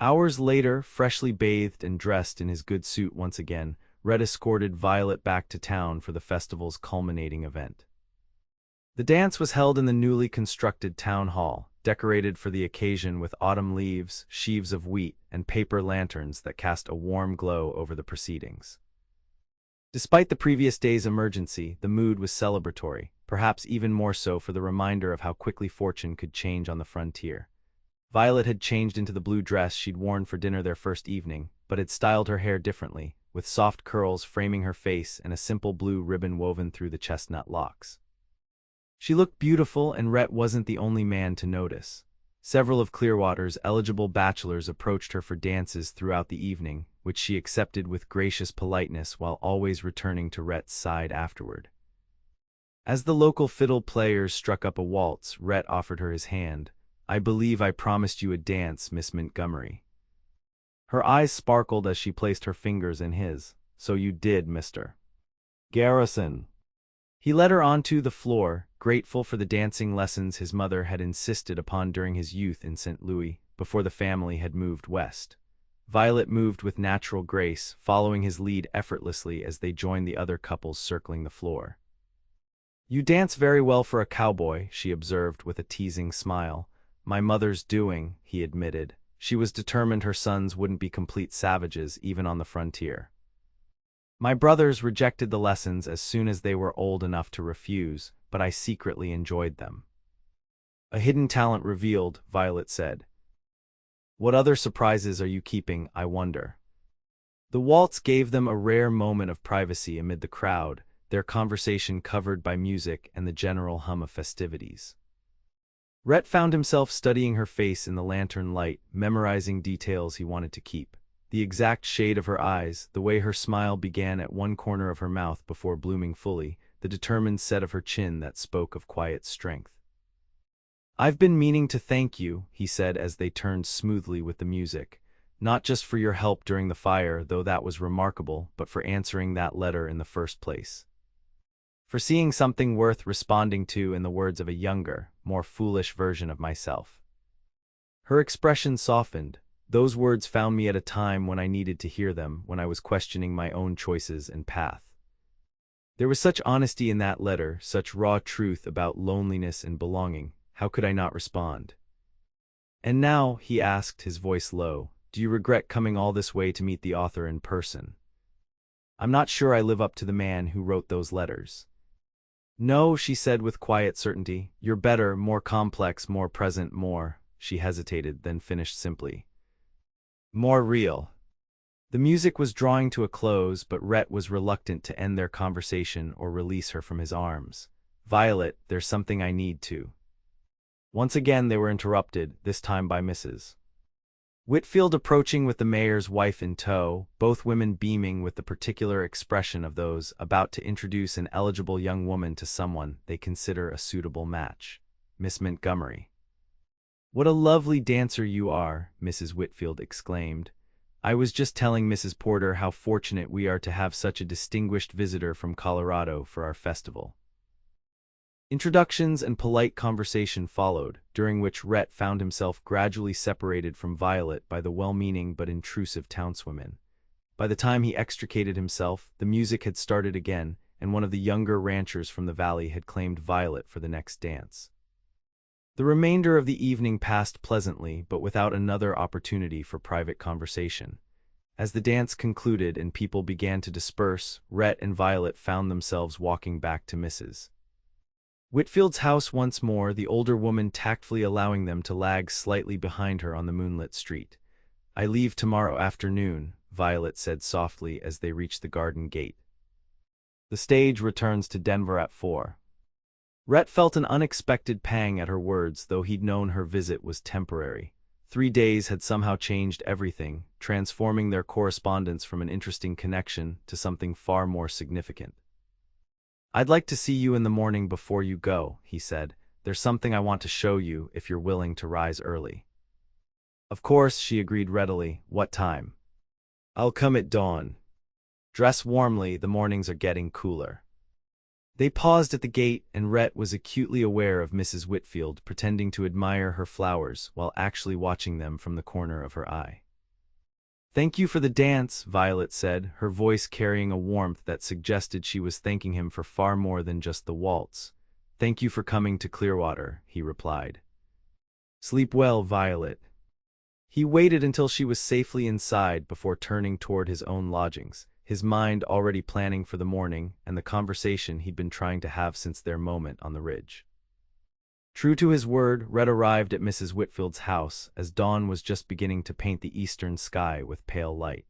Hours later, freshly bathed and dressed in his good suit once again, Rhett escorted Violet back to town for the festival's culminating event. The dance was held in the newly constructed town hall, decorated for the occasion with autumn leaves, sheaves of wheat, and paper lanterns that cast a warm glow over the proceedings. Despite the previous day's emergency, the mood was celebratory, perhaps even more so for the reminder of how quickly fortune could change on the frontier. Violet had changed into the blue dress she'd worn for dinner their first evening, but had styled her hair differently, with soft curls framing her face and a simple blue ribbon woven through the chestnut locks. She looked beautiful, and Rhett wasn't the only man to notice. Several of Clearwater's eligible bachelors approached her for dances throughout the evening, which she accepted with gracious politeness while always returning to Rhett's side afterward. As the local fiddle players struck up a waltz, Rhett offered her his hand. I believe I promised you a dance, Miss Montgomery. Her eyes sparkled as she placed her fingers in his. So you did, Mr. Garrison. He led her onto the floor, grateful for the dancing lessons his mother had insisted upon during his youth in St. Louis, before the family had moved west. Violet moved with natural grace, following his lead effortlessly as they joined the other couples circling the floor. You dance very well for a cowboy, she observed with a teasing smile. My mother's doing, he admitted. She was determined her sons wouldn't be complete savages even on the frontier. My brothers rejected the lessons as soon as they were old enough to refuse, but I secretly enjoyed them. A hidden talent revealed, Violet said. What other surprises are you keeping, I wonder? The waltz gave them a rare moment of privacy amid the crowd, their conversation covered by music and the general hum of festivities. Rhett found himself studying her face in the lantern light, memorizing details he wanted to keep. The exact shade of her eyes, the way her smile began at one corner of her mouth before blooming fully, the determined set of her chin that spoke of quiet strength. I've been meaning to thank you, he said as they turned smoothly with the music, not just for your help during the fire, though that was remarkable, but for answering that letter in the first place. For seeing something worth responding to in the words of a younger, more foolish version of myself. Her expression softened. Those words found me at a time when I needed to hear them, when I was questioning my own choices and path. There was such honesty in that letter, such raw truth about loneliness and belonging. How could I not respond? And now, he asked, his voice low, do you regret coming all this way to meet the author in person? I'm not sure I live up to the man who wrote those letters. No, she said with quiet certainty. You're better, more complex, more present, more, she hesitated, then finished simply. More real. The music was drawing to a close, but Rhett was reluctant to end their conversation or release her from his arms. Violet, there's something I need to. Once again they were interrupted, this time by Mrs. Whitfield approaching with the mayor's wife in tow, both women beaming with the particular expression of those about to introduce an eligible young woman to someone they consider a suitable match. Miss Montgomery. What a lovely dancer you are, Mrs. Whitfield exclaimed. I was just telling Mrs. Porter how fortunate we are to have such a distinguished visitor from Colorado for our festival. Introductions and polite conversation followed, during which Rhett found himself gradually separated from Violet by the well-meaning but intrusive townswomen. By the time he extricated himself, the music had started again, and one of the younger ranchers from the valley had claimed Violet for the next dance. The remainder of the evening passed pleasantly, but without another opportunity for private conversation. As the dance concluded and people began to disperse, Rhett and Violet found themselves walking back to Mrs. Whitfield's house once more, the older woman tactfully allowing them to lag slightly behind her on the moonlit street. "I leave tomorrow afternoon," Violet said softly as they reached the garden gate. "The stage returns to Denver at 4. Rhett felt an unexpected pang at her words, though he'd known her visit was temporary. 3 days had somehow changed everything, transforming their correspondence from an interesting connection to something far more significant. "I'd like to see you in the morning before you go," he said. "There's something I want to show you if you're willing to rise early." Of course, she agreed readily. "What time?" "I'll come at dawn. Dress warmly, the mornings are getting cooler." They paused at the gate, and Rhett was acutely aware of Mrs. Whitfield pretending to admire her flowers while actually watching them from the corner of her eye. "Thank you for the dance," Violet said, her voice carrying a warmth that suggested she was thanking him for far more than just the waltz. "Thank you for coming to Clearwater," he replied. "Sleep well, Violet." He waited until she was safely inside before turning toward his own lodgings, his mind already planning for the morning and the conversation he'd been trying to have since their moment on the ridge. True to his word, Rhett arrived at Mrs. Whitfield's house as dawn was just beginning to paint the eastern sky with pale light.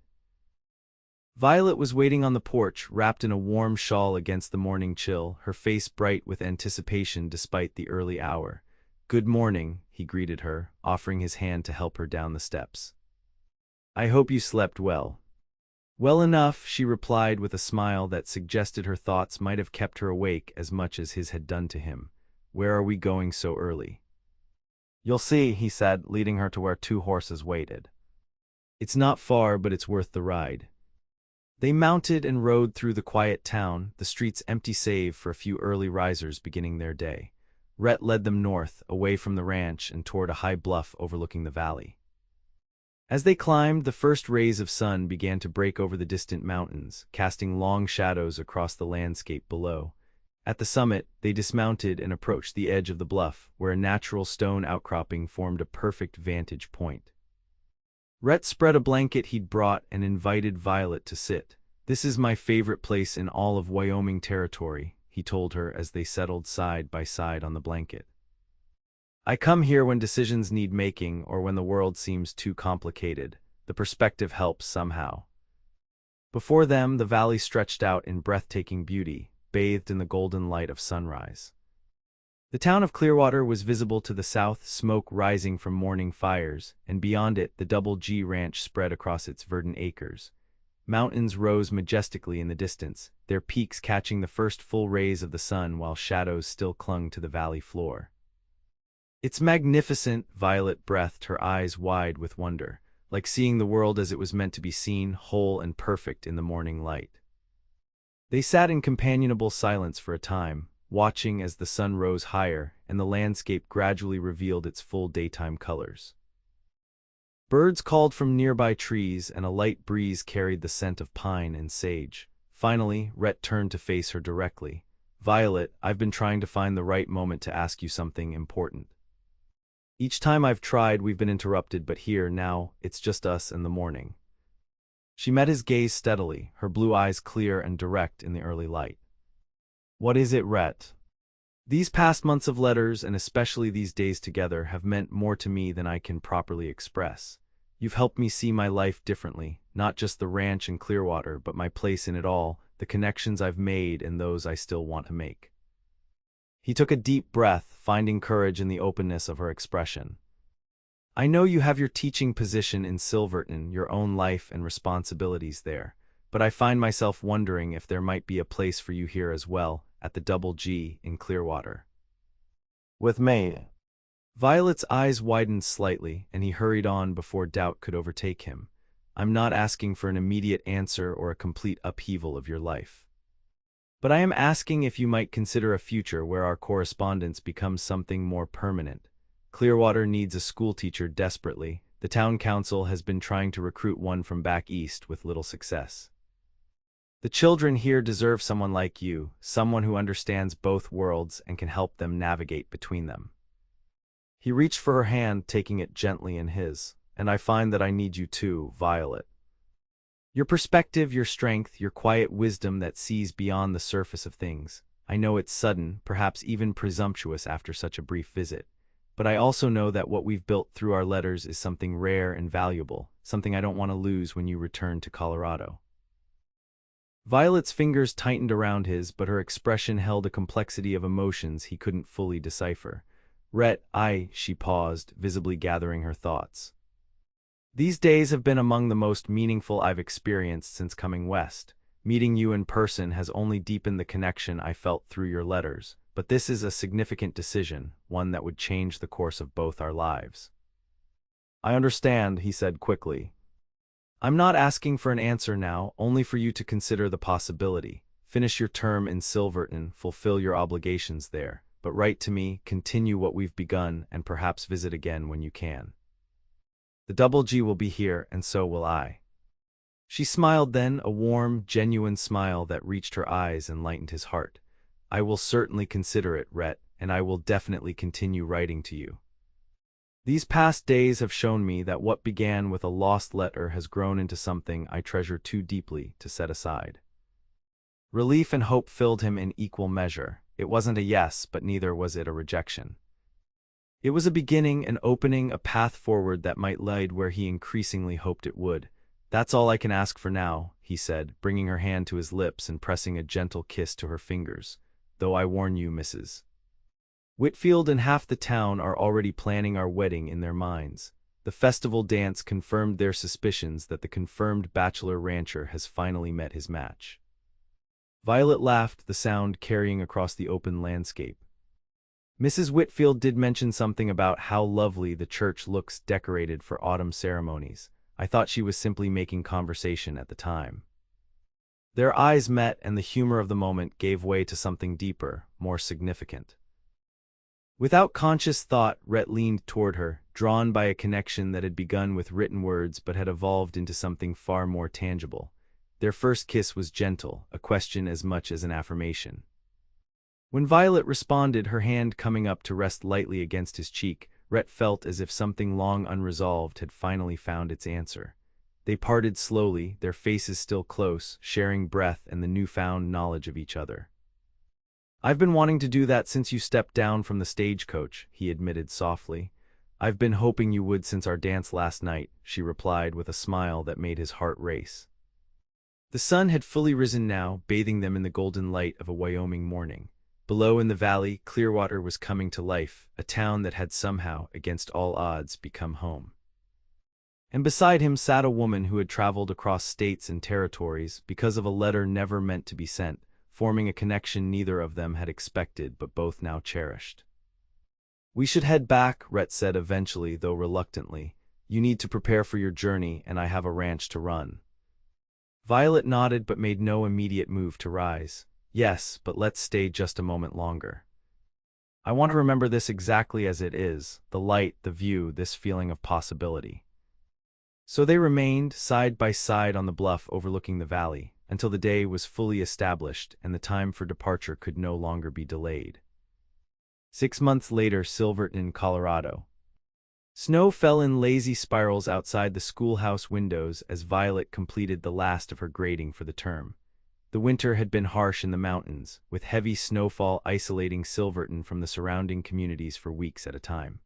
Violet was waiting on the porch, wrapped in a warm shawl against the morning chill, her face bright with anticipation despite the early hour. "Good morning," he greeted her, offering his hand to help her down the steps. "I hope you slept well." "Well enough," she replied with a smile that suggested her thoughts might have kept her awake as much as his had done to him. "Where are we going so early?" "You'll see," he said, leading her to where 2 horses waited. "It's not far, but it's worth the ride." They mounted and rode through the quiet town, the streets empty save for a few early risers beginning their day. Rhett led them north, away from the ranch and toward a high bluff overlooking the valley. As they climbed, the first rays of sun began to break over the distant mountains, casting long shadows across the landscape below. At the summit, they dismounted and approached the edge of the bluff, where a natural stone outcropping formed a perfect vantage point. Rhett spread a blanket he'd brought and invited Violet to sit. "This is my favorite place in all of Wyoming territory," he told her as they settled side by side on the blanket. "I come here when decisions need making or when the world seems too complicated. The perspective helps somehow." Before them, the valley stretched out in breathtaking beauty, bathed in the golden light of sunrise. The town of Clearwater was visible to the south, smoke rising from morning fires, and beyond it the Double G Ranch spread across its verdant acres. Mountains rose majestically in the distance, their peaks catching the first full rays of the sun while shadows still clung to the valley floor. "It's magnificent," Violet breathed, her eyes wide with wonder, like seeing the world as it was meant to be seen, whole and perfect in the morning light. They sat in companionable silence for a time, watching as the sun rose higher and the landscape gradually revealed its full daytime colors. Birds called from nearby trees and a light breeze carried the scent of pine and sage. Finally, Rhett turned to face her directly. "Violet, I've been trying to find the right moment to ask you something important. Each time I've tried, we've been interrupted, but here, now, it's just us and the morning." She met his gaze steadily, her blue eyes clear and direct in the early light. "What is it, Rhett?" "These past months of letters, and especially these days together, have meant more to me than I can properly express. You've helped me see my life differently, not just the ranch and Clearwater, but my place in it all, the connections I've made and those I still want to make." He took a deep breath, finding courage in the openness of her expression. "I know you have your teaching position in Silverton, your own life and responsibilities there, but I find myself wondering if there might be a place for you here as well, at the Double G in Clearwater." "With me?" Violet's eyes widened slightly, and he hurried on before doubt could overtake him. "I'm not asking for an immediate answer or a complete upheaval of your life. But I am asking if you might consider a future where our correspondence becomes something more permanent. Clearwater needs a schoolteacher desperately. The town council has been trying to recruit one from back east with little success. The children here deserve someone like you, someone who understands both worlds and can help them navigate between them." He reached for her hand, taking it gently in his. "And I find that I need you too, Violet." Your perspective, your strength, your quiet wisdom that sees beyond the surface of things. I know it's sudden, perhaps even presumptuous after such a brief visit, but I also know that what we've built through our letters is something rare and valuable, something I don't want to lose when you return to Colorado. Violet's fingers tightened around his, but her expression held a complexity of emotions he couldn't fully decipher. Rhett, she paused, visibly gathering her thoughts. These days have been among the most meaningful I've experienced since coming west. Meeting you in person has only deepened the connection I felt through your letters, but this is a significant decision, one that would change the course of both our lives. I understand, he said quickly. I'm not asking for an answer now, only for you to consider the possibility. Finish your term in Silverton, fulfill your obligations there, but write to me, continue what we've begun, and perhaps visit again when you can. The Double G will be here, and so will I. She smiled then, a warm, genuine smile that reached her eyes and lightened his heart. I will certainly consider it, Rhett, and I will definitely continue writing to you. These past days have shown me that what began with a lost letter has grown into something I treasure too deeply to set aside. Relief and hope filled him in equal measure. It wasn't a yes, but neither was it a rejection. It was a beginning, an opening, a path forward that might lead where he increasingly hoped it would. That's all I can ask for now, he said, bringing her hand to his lips and pressing a gentle kiss to her fingers. Though I warn you, Mrs. Whitfield and half the town are already planning our wedding in their minds. The festival dance confirmed their suspicions that the confirmed bachelor rancher has finally met his match. Violet laughed, the sound carrying across the open landscape. Mrs. Whitfield did mention something about how lovely the church looks decorated for autumn ceremonies. I thought she was simply making conversation at the time. Their eyes met, and the humor of the moment gave way to something deeper, more significant. Without conscious thought, Rhett leaned toward her, drawn by a connection that had begun with written words but had evolved into something far more tangible. Their first kiss was gentle, a question as much as an affirmation. When Violet responded, her hand coming up to rest lightly against his cheek, Rhett felt as if something long unresolved had finally found its answer. They parted slowly, their faces still close, sharing breath and the newfound knowledge of each other. I've been wanting to do that since you stepped down from the stagecoach, he admitted softly. I've been hoping you would since our dance last night, she replied with a smile that made his heart race. The sun had fully risen now, bathing them in the golden light of a Wyoming morning. Below in the valley, Clearwater was coming to life, a town that had somehow, against all odds, become home. And beside him sat a woman who had traveled across states and territories because of a letter never meant to be sent, forming a connection neither of them had expected but both now cherished. We should head back, Rhett said eventually, though reluctantly. You need to prepare for your journey, and I have a ranch to run. Violet nodded but made no immediate move to rise. Yes, but let's stay just a moment longer. I want to remember this exactly as it is, the light, the view, this feeling of possibility. So they remained, side by side on the bluff overlooking the valley, until the day was fully established and the time for departure could no longer be delayed. 6 months later, Silverton, Colorado. Snow fell in lazy spirals outside the schoolhouse windows as Violet completed the last of her grading for the term. The winter had been harsh in the mountains, with heavy snowfall isolating Silverton from the surrounding communities for weeks at a time.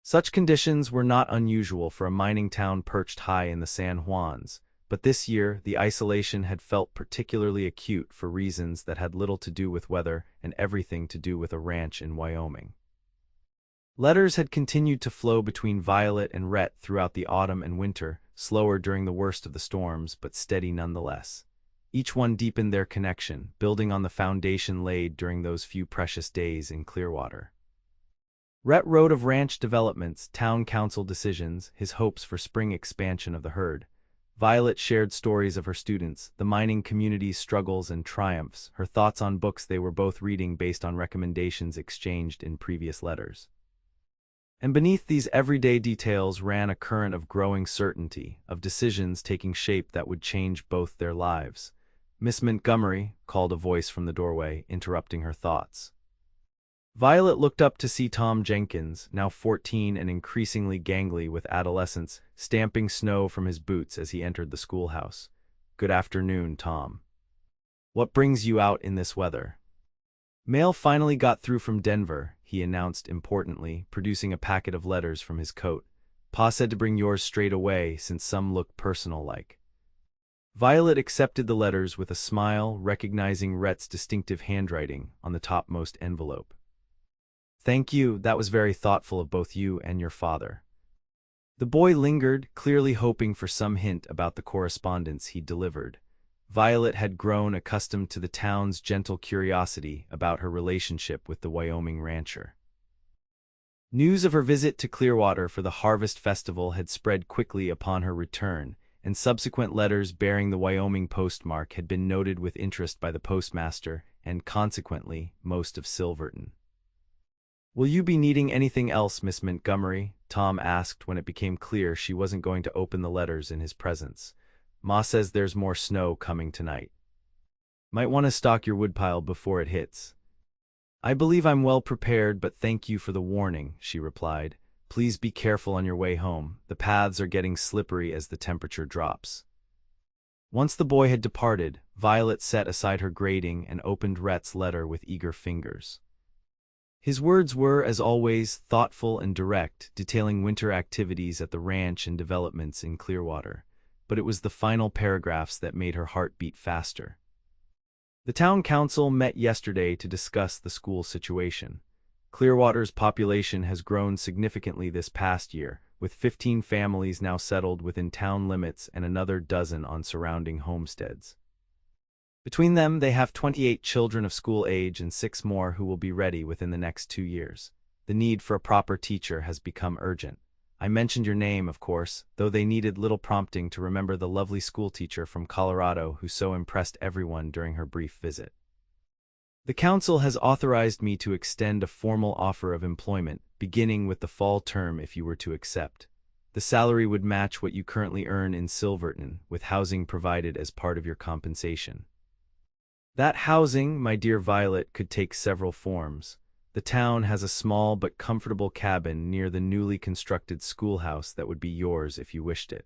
Such conditions were not unusual for a mining town perched high in the San Juans, but this year the isolation had felt particularly acute for reasons that had little to do with weather and everything to do with a ranch in Wyoming. Letters had continued to flow between Violet and Rhett throughout the autumn and winter, slower during the worst of the storms, but steady nonetheless. Each one deepened their connection, building on the foundation laid during those few precious days in Clearwater. Rhett wrote of ranch developments, town council decisions, his hopes for spring expansion of the herd. Violet shared stories of her students, the mining community's struggles and triumphs, her thoughts on books they were both reading based on recommendations exchanged in previous letters. And beneath these everyday details ran a current of growing certainty, of decisions taking shape that would change both their lives. "Miss Montgomery," called a voice from the doorway, interrupting her thoughts. Violet looked up to see Tom Jenkins, now 14 and increasingly gangly with adolescence, stamping snow from his boots as he entered the schoolhouse. "Good afternoon, Tom. What brings you out in this weather?" "Mail finally got through from Denver," he announced importantly, producing a packet of letters from his coat. "Pa said to bring yours straight away since some look personal-like." Violet accepted the letters with a smile, recognizing Rhett's distinctive handwriting on the topmost envelope. "Thank you, that was very thoughtful of both you and your father." The boy lingered, clearly hoping for some hint about the correspondence he'd delivered. Violet had grown accustomed to the town's gentle curiosity about her relationship with the Wyoming rancher. News of her visit to Clearwater for the Harvest Festival had spread quickly upon her return, and subsequent letters bearing the Wyoming postmark had been noted with interest by the postmaster and, consequently, most of Silverton. "Will you be needing anything else, Miss Montgomery?" Tom asked when it became clear she wasn't going to open the letters in his presence. "Ma says there's more snow coming tonight. Might want to stock your woodpile before it hits." "I believe I'm well prepared, but thank you for the warning," she replied. "Please be careful on your way home. The paths are getting slippery as the temperature drops." Once the boy had departed, Violet set aside her grading and opened Rhett's letter with eager fingers. His words were, as always, thoughtful and direct, detailing winter activities at the ranch and developments in Clearwater. But it was the final paragraphs that made her heart beat faster. "The town council met yesterday to discuss the school situation. Clearwater's population has grown significantly this past year, with 15 families now settled within town limits and another dozen on surrounding homesteads. Between them, they have 28 children of school age and 6 more who will be ready within the next 2 years. The need for a proper teacher has become urgent. I mentioned your name, of course, though they needed little prompting to remember the lovely schoolteacher from Colorado who so impressed everyone during her brief visit. The council has authorized me to extend a formal offer of employment, beginning with the fall term if you were to accept. The salary would match what you currently earn in Silverton, with housing provided as part of your compensation. That housing, my dear Violet, could take several forms. The town has a small but comfortable cabin near the newly constructed schoolhouse that would be yours if you wished it.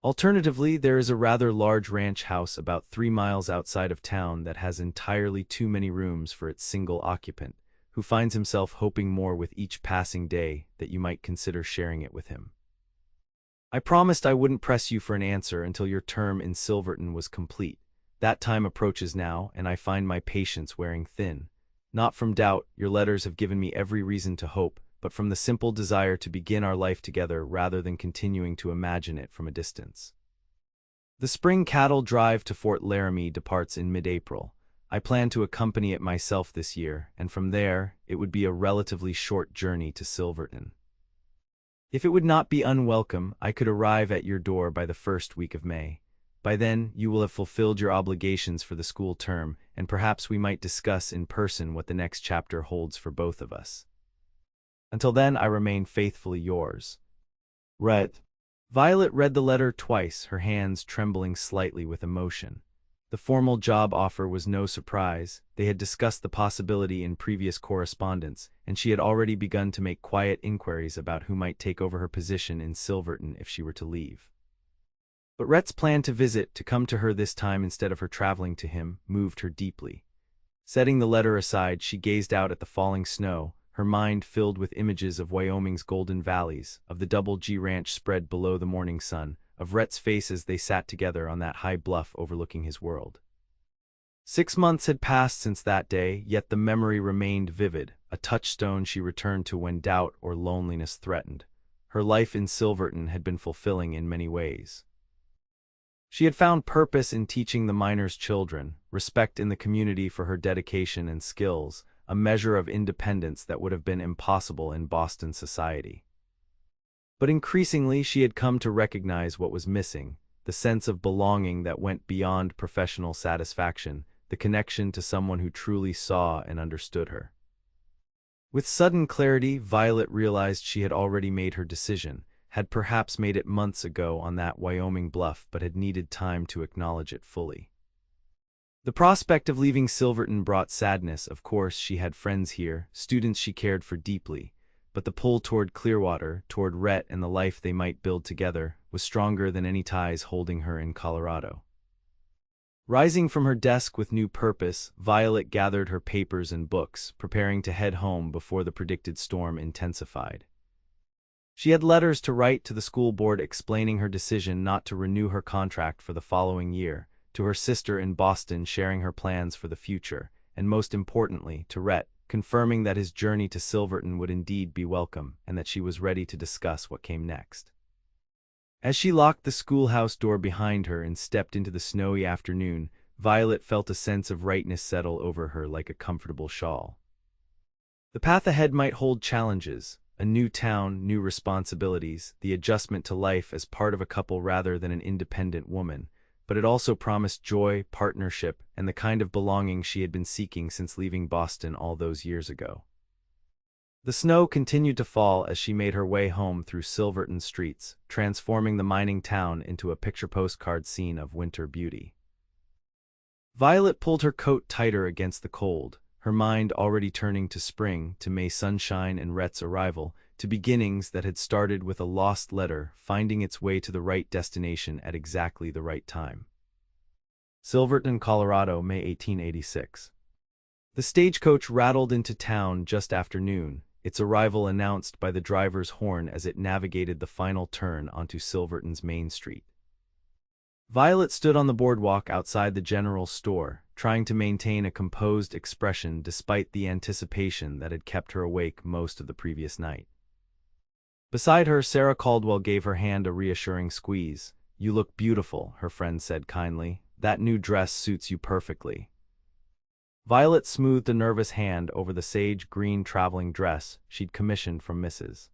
Alternatively, there is a rather large ranch house about 3 miles outside of town that has entirely too many rooms for its single occupant, who finds himself hoping more with each passing day that you might consider sharing it with him. I promised I wouldn't press you for an answer until your term in Silverton was complete. That time approaches now, and I find my patience wearing thin. Not from doubt, your letters have given me every reason to hope, but from the simple desire to begin our life together rather than continuing to imagine it from a distance. The spring cattle drive to Fort Laramie departs in mid-April. I plan to accompany it myself this year, and from there, it would be a relatively short journey to Silverton. If it would not be unwelcome, I could arrive at your door by the first week of May. By then, you will have fulfilled your obligations for the school term, and perhaps we might discuss in person what the next chapter holds for both of us. Until then, I remain faithfully yours, Rhett. Violet read the letter twice, her hands trembling slightly with emotion. The formal job offer was no surprise. They had discussed the possibility in previous correspondence, and she had already begun to make quiet inquiries about who might take over her position in Silverton if she were to leave. But Rhett's plan to come to her this time instead of her traveling to him, moved her deeply. Setting the letter aside, she gazed out at the falling snow, her mind filled with images of Wyoming's golden valleys, of the Double G Ranch spread below the morning sun, of Rhett's face as they sat together on that high bluff overlooking his world. 6 months had passed since that day, yet the memory remained vivid, a touchstone she returned to when doubt or loneliness threatened. Her life in Silverton had been fulfilling in many ways. She had found purpose in teaching the miners' children, respect in the community for her dedication and skills, a measure of independence that would have been impossible in Boston society. But increasingly she had come to recognize what was missing, the sense of belonging that went beyond professional satisfaction, the connection to someone who truly saw and understood her. With sudden clarity, Violet realized she had already made her decision, had perhaps made it months ago on that Wyoming bluff, but had needed time to acknowledge it fully. The prospect of leaving Silverton brought sadness. Of course, she had friends here, students she cared for deeply, but the pull toward Clearwater, toward Rhett and the life they might build together, was stronger than any ties holding her in Colorado. Rising from her desk with new purpose, Violet gathered her papers and books, preparing to head home before the predicted storm intensified. She had letters to write to the school board explaining her decision not to renew her contract for the following year, to her sister in Boston sharing her plans for the future, and most importantly, to Rhett, confirming that his journey to Silverton would indeed be welcome and that she was ready to discuss what came next. As she locked the schoolhouse door behind her and stepped into the snowy afternoon, Violet felt a sense of rightness settle over her like a comfortable shawl. The path ahead might hold challenges, a new town, new responsibilities, the adjustment to life as part of a couple rather than an independent woman, but it also promised joy, partnership, and the kind of belonging she had been seeking since leaving Boston all those years ago. The snow continued to fall as she made her way home through Silverton streets, transforming the mining town into a picture postcard scene of winter beauty. Violet pulled her coat tighter against the cold, her mind already turning to spring, to May sunshine and Rhett's arrival, to beginnings that had started with a lost letter finding its way to the right destination at exactly the right time. Silverton, Colorado, May 1886. The stagecoach rattled into town just after noon, its arrival announced by the driver's horn as it navigated the final turn onto Silverton's Main Street. Violet stood on the boardwalk outside the general store, trying to maintain a composed expression despite the anticipation that had kept her awake most of the previous night. Beside her, Sarah Caldwell gave her hand a reassuring squeeze. "You look beautiful," her friend said kindly. "That new dress suits you perfectly." Violet smoothed a nervous hand over the sage green traveling dress she'd commissioned from Mrs.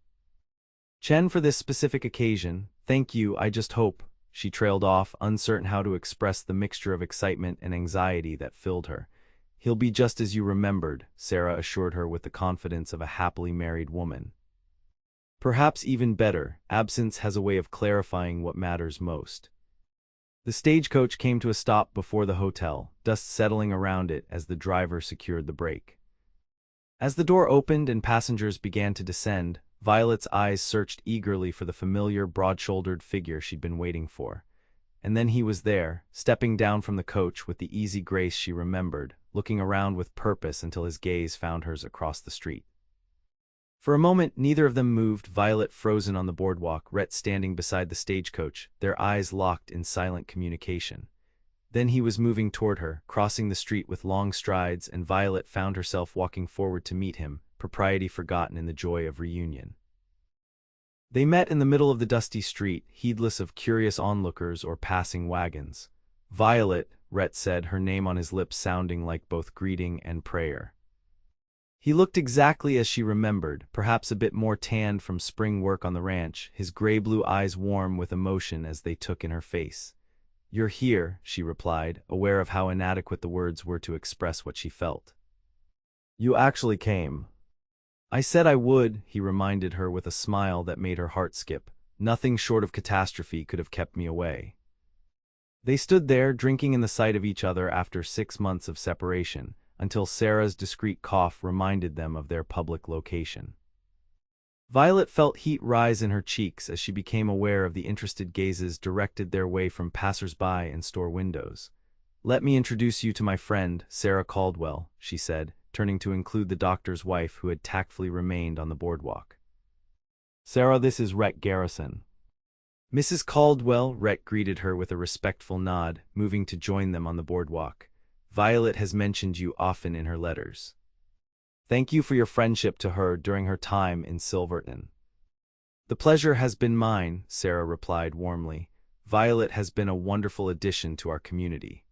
Chen for this specific occasion. "Thank you, I just hope," she trailed off, uncertain how to express the mixture of excitement and anxiety that filled her. "He'll be just as you remembered," Sarah assured her with the confidence of a happily married woman. "Perhaps even better, absence has a way of clarifying what matters most." The stagecoach came to a stop before the hotel, dust settling around it as the driver secured the brake. As the door opened and passengers began to descend, Violet's eyes searched eagerly for the familiar, broad-shouldered figure she'd been waiting for. And then he was there, stepping down from the coach with the easy grace she remembered, looking around with purpose until his gaze found hers across the street. For a moment, neither of them moved, Violet frozen on the boardwalk, Rhett standing beside the stagecoach, their eyes locked in silent communication. Then he was moving toward her, crossing the street with long strides, and Violet found herself walking forward to meet him, propriety forgotten in the joy of reunion. They met in the middle of the dusty street, heedless of curious onlookers or passing wagons. "Violet," Rhett said, her name on his lips sounding like both greeting and prayer. He looked exactly as she remembered, perhaps a bit more tanned from spring work on the ranch, his gray-blue eyes warm with emotion as they took in her face. "You're here," she replied, aware of how inadequate the words were to express what she felt. "You actually came." "I said I would," he reminded her with a smile that made her heart skip. "Nothing short of catastrophe could have kept me away." They stood there, drinking in the sight of each other after 6 months of separation, until Sarah's discreet cough reminded them of their public location. Violet felt heat rise in her cheeks as she became aware of the interested gazes directed their way from passers-by and store windows. "Let me introduce you to my friend, Sarah Caldwell," she said, turning to include the doctor's wife who had tactfully remained on the boardwalk. "Sarah, this is Rhett Garrison." "Mrs. Caldwell," Rhett greeted her with a respectful nod, moving to join them on the boardwalk. "Violet has mentioned you often in her letters. Thank you for your friendship to her during her time in Silverton." "The pleasure has been mine," Sarah replied warmly. "Violet has been a wonderful addition to our community.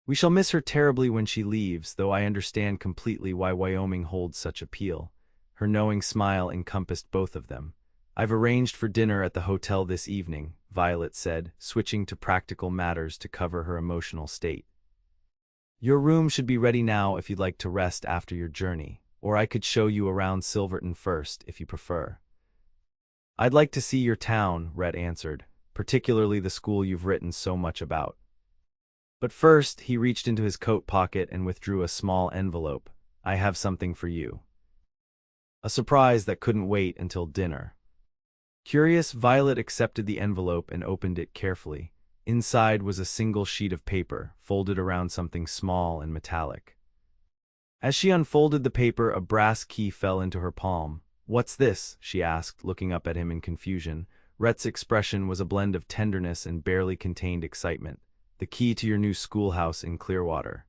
We shall miss her terribly when she leaves, though I understand completely why Wyoming holds such appeal." Her knowing smile encompassed both of them. "I've arranged for dinner at the hotel this evening," Violet said, switching to practical matters to cover her emotional state. "Your room should be ready now if you'd like to rest after your journey, or I could show you around Silverton first if you prefer." "I'd like to see your town," Rhett answered, "particularly the school you've written so much about." But first, he reached into his coat pocket and withdrew a small envelope. "I have something for you." A surprise that couldn't wait until dinner. Curious, Violet accepted the envelope and opened it carefully. Inside was a single sheet of paper, folded around something small and metallic. As she unfolded the paper, a brass key fell into her palm. "What's this?" she asked, looking up at him in confusion. Rhett's expression was a blend of tenderness and barely contained excitement. "The key to your new schoolhouse in Clearwater.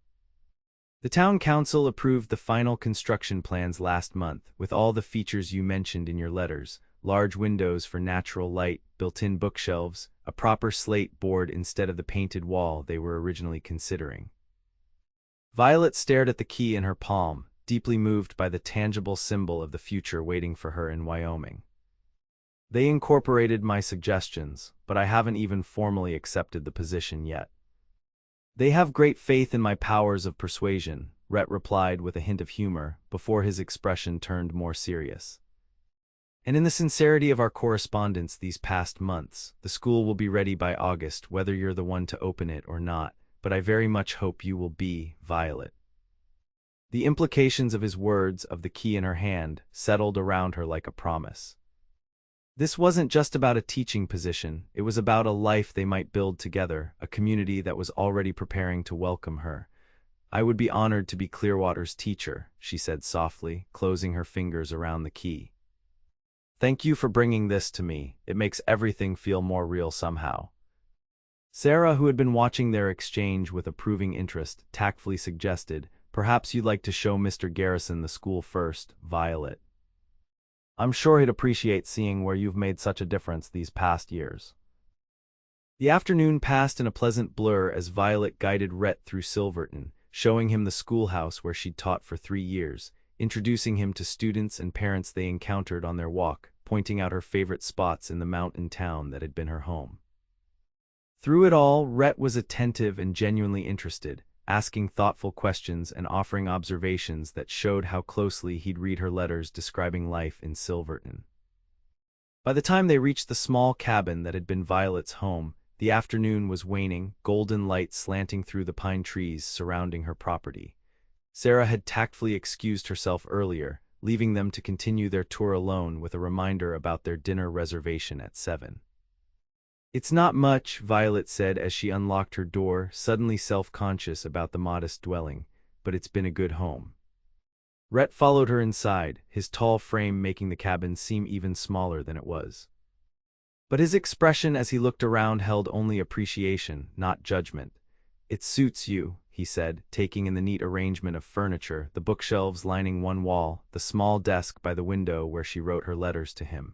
The town council approved the final construction plans last month, with all the features you mentioned in your letters: large windows for natural light, built-in bookshelves, a proper slate board instead of the painted wall they were originally considering." Violet stared at the key in her palm, deeply moved by the tangible symbol of the future waiting for her in Wyoming. "They incorporated my suggestions, but I haven't even formally accepted the position yet." "They have great faith in my powers of persuasion," Rhett replied with a hint of humor, before his expression turned more serious. "And in the sincerity of our correspondence these past months, the school will be ready by August, whether you're the one to open it or not, but I very much hope you will be, Violet." The implications of his words, of the key in her hand, settled around her like a promise. This wasn't just about a teaching position, it was about a life they might build together, a community that was already preparing to welcome her. "I would be honored to be Clearwater's teacher," she said softly, closing her fingers around the key. "Thank you for bringing this to me, it makes everything feel more real somehow." Sarah, who had been watching their exchange with approving interest, tactfully suggested, "Perhaps you'd like to show Mr. Garrison the school first, Violet. I'm sure he'd appreciate seeing where you've made such a difference these past years." The afternoon passed in a pleasant blur as Violet guided Rhett through Silverton, showing him the schoolhouse where she'd taught for 3 years, introducing him to students and parents they encountered on their walk, pointing out her favorite spots in the mountain town that had been her home. Through it all, Rhett was attentive and genuinely interested, asking thoughtful questions and offering observations that showed how closely he'd read her letters describing life in Silverton. By the time they reached the small cabin that had been Violet's home, the afternoon was waning, golden light slanting through the pine trees surrounding her property. Sarah had tactfully excused herself earlier, leaving them to continue their tour alone with a reminder about their dinner reservation at 7. "It's not much," Violet said as she unlocked her door, suddenly self-conscious about the modest dwelling, "but it's been a good home." Rhett followed her inside, his tall frame making the cabin seem even smaller than it was. But his expression as he looked around held only appreciation, not judgment. "It suits you," he said, taking in the neat arrangement of furniture, the bookshelves lining one wall, the small desk by the window where she wrote her letters to him.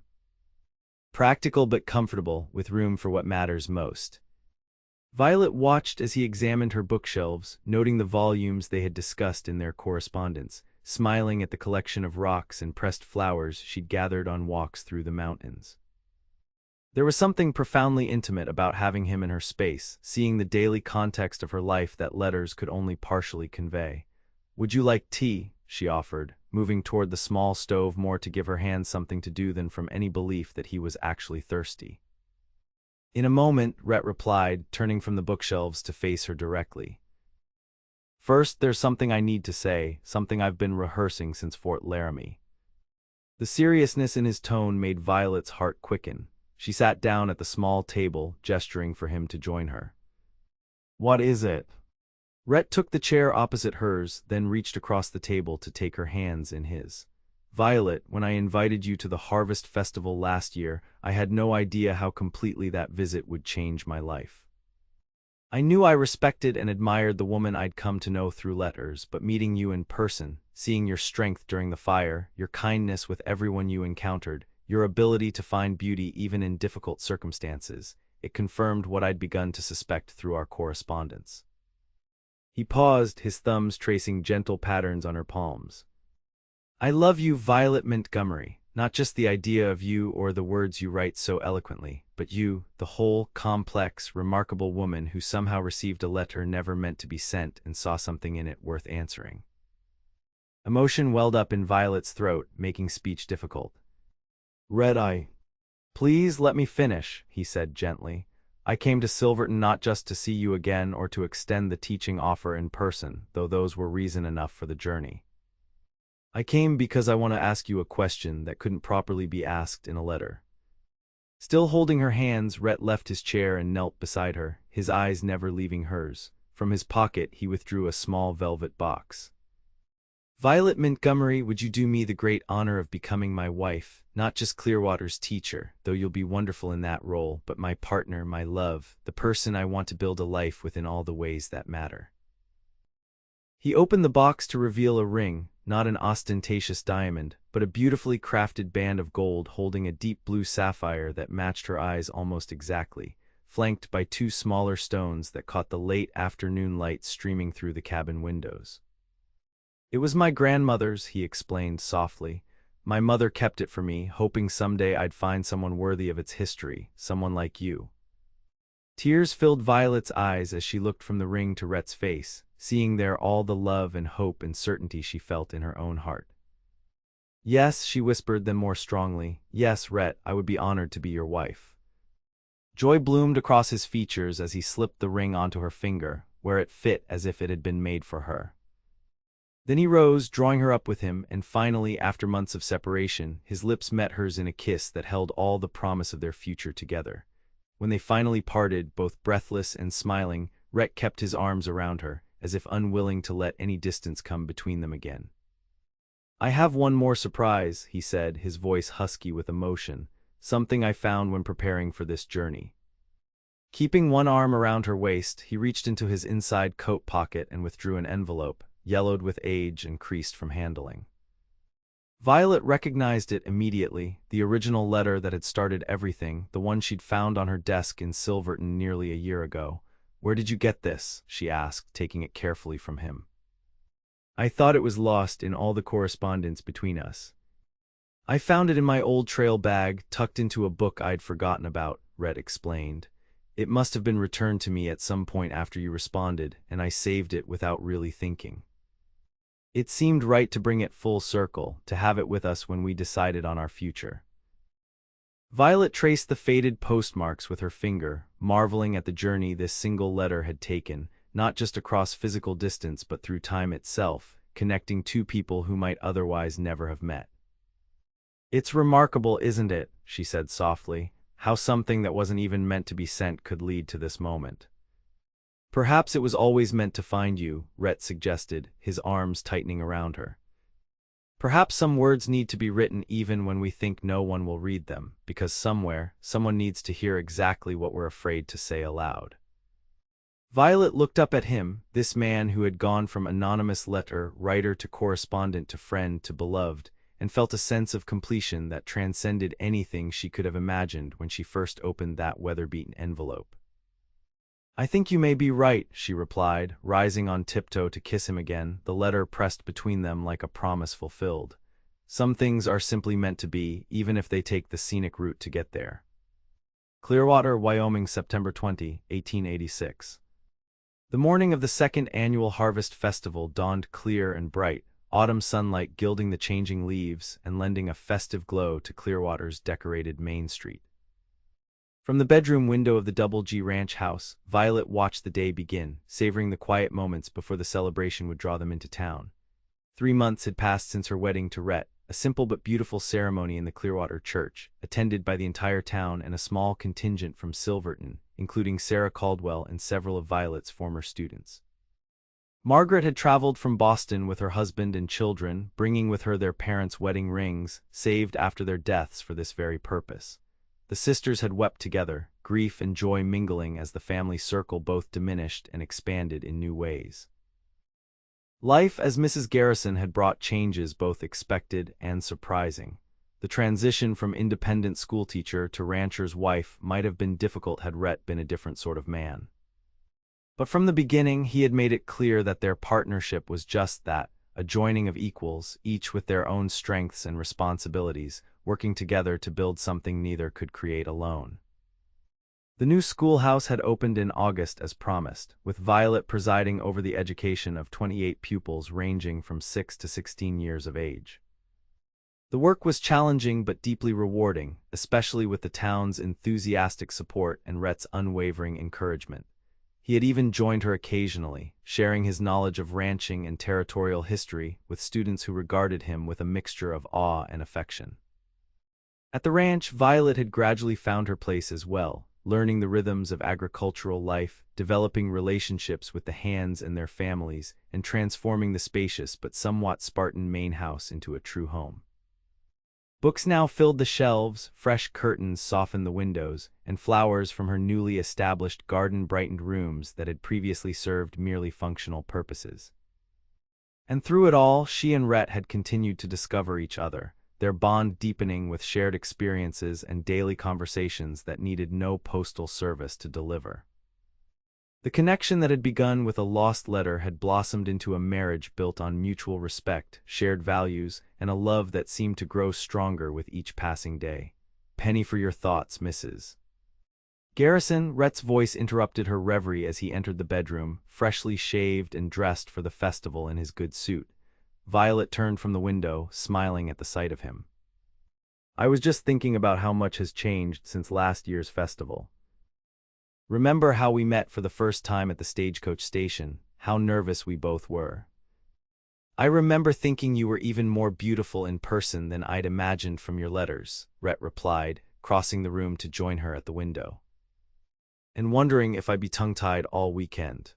"Practical but comfortable, with room for what matters most." Violet watched as he examined her bookshelves, noting the volumes they had discussed in their correspondence, smiling at the collection of rocks and pressed flowers she'd gathered on walks through the mountains. There was something profoundly intimate about having him in her space, seeing the daily context of her life that letters could only partially convey. "Would you like tea?" she offered, moving toward the small stove more to give her hands something to do than from any belief that he was actually thirsty. "In a moment," Rhett replied, turning from the bookshelves to face her directly. "First, there's something I need to say, something I've been rehearsing since Fort Laramie." The seriousness in his tone made Violet's heart quicken. She sat down at the small table, gesturing for him to join her. "What is it?" Rhett took the chair opposite hers, then reached across the table to take her hands in his. "Violet, when I invited you to the Harvest Festival last year, I had no idea how completely that visit would change my life. I knew I respected and admired the woman I'd come to know through letters, but meeting you in person, seeing your strength during the fire, your kindness with everyone you encountered, your ability to find beauty even in difficult circumstances, it confirmed what I'd begun to suspect through our correspondence." He paused, his thumbs tracing gentle patterns on her palms. "I love you, Violet Montgomery, not just the idea of you or the words you write so eloquently, but you, the whole, complex, remarkable woman who somehow received a letter never meant to be sent and saw something in it worth answering." Emotion welled up in Violet's throat, making speech difficult. "Red Eye. Please let me finish," he said gently. I came to Silverton not just to see you again or to extend the teaching offer in person, though those were reason enough for the journey. I came because I want to ask you a question that couldn't properly be asked in a letter." Still holding her hands, Rhett left his chair and knelt beside her, his eyes never leaving hers. From his pocket he withdrew a small velvet box. "Violet Montgomery, would you do me the great honor of becoming my wife, not just Clearwater's teacher, though you'll be wonderful in that role, but my partner, my love, the person I want to build a life with in all the ways that matter?" He opened the box to reveal a ring, not an ostentatious diamond, but a beautifully crafted band of gold holding a deep blue sapphire that matched her eyes almost exactly, flanked by two smaller stones that caught the late afternoon light streaming through the cabin windows. "It was my grandmother's," he explained softly. "My mother kept it for me, hoping someday I'd find someone worthy of its history, someone like you." Tears filled Violet's eyes as she looked from the ring to Rhett's face, seeing there all the love and hope and certainty she felt in her own heart. "Yes," she whispered, then more strongly, "yes, Rhett, I would be honored to be your wife." Joy bloomed across his features as he slipped the ring onto her finger, where it fit as if it had been made for her. Then he rose, drawing her up with him, and finally, after months of separation, his lips met hers in a kiss that held all the promise of their future together. When they finally parted, both breathless and smiling, Rhett kept his arms around her, as if unwilling to let any distance come between them again. "I have one more surprise," he said, his voice husky with emotion, "something I found when preparing for this journey." Keeping one arm around her waist, he reached into his inside coat pocket and withdrew an envelope, yellowed with age and creased from handling. Violet recognized it immediately, the original letter that had started everything, the one she'd found on her desk in Silverton nearly a year ago. "Where did you get this?" she asked, taking it carefully from him. "I thought it was lost in all the correspondence between us. I found it in my old trail bag, tucked into a book I'd forgotten about," Rhett explained. "It must have been returned to me at some point after you responded, and I saved it without really thinking. It seemed right to bring it full circle, to have it with us when we decided on our future." Violet traced the faded postmarks with her finger, marveling at the journey this single letter had taken, not just across physical distance but through time itself, connecting two people who might otherwise never have met. "It's remarkable, isn't it," she said softly, "how something that wasn't even meant to be sent could lead to this moment." "Perhaps it was always meant to find you," Rhett suggested, his arms tightening around her. "Perhaps some words need to be written even when we think no one will read them, because somewhere, someone needs to hear exactly what we're afraid to say aloud." Violet looked up at him, this man who had gone from anonymous letter writer to correspondent to friend to beloved, and felt a sense of completion that transcended anything she could have imagined when she first opened that weather-beaten envelope. "I think you may be right," she replied, rising on tiptoe to kiss him again, the letter pressed between them like a promise fulfilled. "Some things are simply meant to be, even if they take the scenic route to get there." Clearwater, Wyoming, September 20, 1886. The morning of the second annual Harvest Festival dawned clear and bright, autumn sunlight gilding the changing leaves and lending a festive glow to Clearwater's decorated Main Street. From the bedroom window of the Double G Ranch house, Violet watched the day begin, savoring the quiet moments before the celebration would draw them into town. 3 months had passed since her wedding to Rhett, a simple but beautiful ceremony in the Clearwater Church, attended by the entire town and a small contingent from Silverton, including Sarah Caldwell and several of Violet's former students. Margaret had traveled from Boston with her husband and children, bringing with her their parents' wedding rings, saved after their deaths for this very purpose. The sisters had wept together, grief and joy mingling as the family circle both diminished and expanded in new ways. Life as Mrs. Garrison had brought changes both expected and surprising. The transition from independent schoolteacher to rancher's wife might have been difficult had Rhett been a different sort of man. But from the beginning, he had made it clear that their partnership was just that, a joining of equals, each with their own strengths and responsibilities, working together to build something neither could create alone. The new schoolhouse had opened in August as promised, with Violet presiding over the education of 28 pupils ranging from 6 to 16 years of age. The work was challenging but deeply rewarding, especially with the town's enthusiastic support and Rhett's unwavering encouragement. He had even joined her occasionally, sharing his knowledge of ranching and territorial history with students who regarded him with a mixture of awe and affection. At the ranch, Violet had gradually found her place as well, learning the rhythms of agricultural life, developing relationships with the hands and their families, and transforming the spacious but somewhat Spartan main house into a true home. Books now filled the shelves, fresh curtains softened the windows, and flowers from her newly established garden brightened rooms that had previously served merely functional purposes. And through it all, she and Rhett had continued to discover each other, their bond deepening with shared experiences and daily conversations that needed no postal service to deliver. The connection that had begun with a lost letter had blossomed into a marriage built on mutual respect, shared values, and a love that seemed to grow stronger with each passing day. "Penny for your thoughts, Mrs. Garrison." Rhett's voice interrupted her reverie as he entered the bedroom, freshly shaved and dressed for the festival in his good suit. Violet turned from the window, smiling at the sight of him. "I was just thinking about how much has changed since last year's festival. Remember how we met for the first time at the stagecoach station, how nervous we both were. I remember thinking you were even more beautiful in person than I'd imagined from your letters," Rhett replied, crossing the room to join her at the window. "And wondering if I'd be tongue-tied all weekend."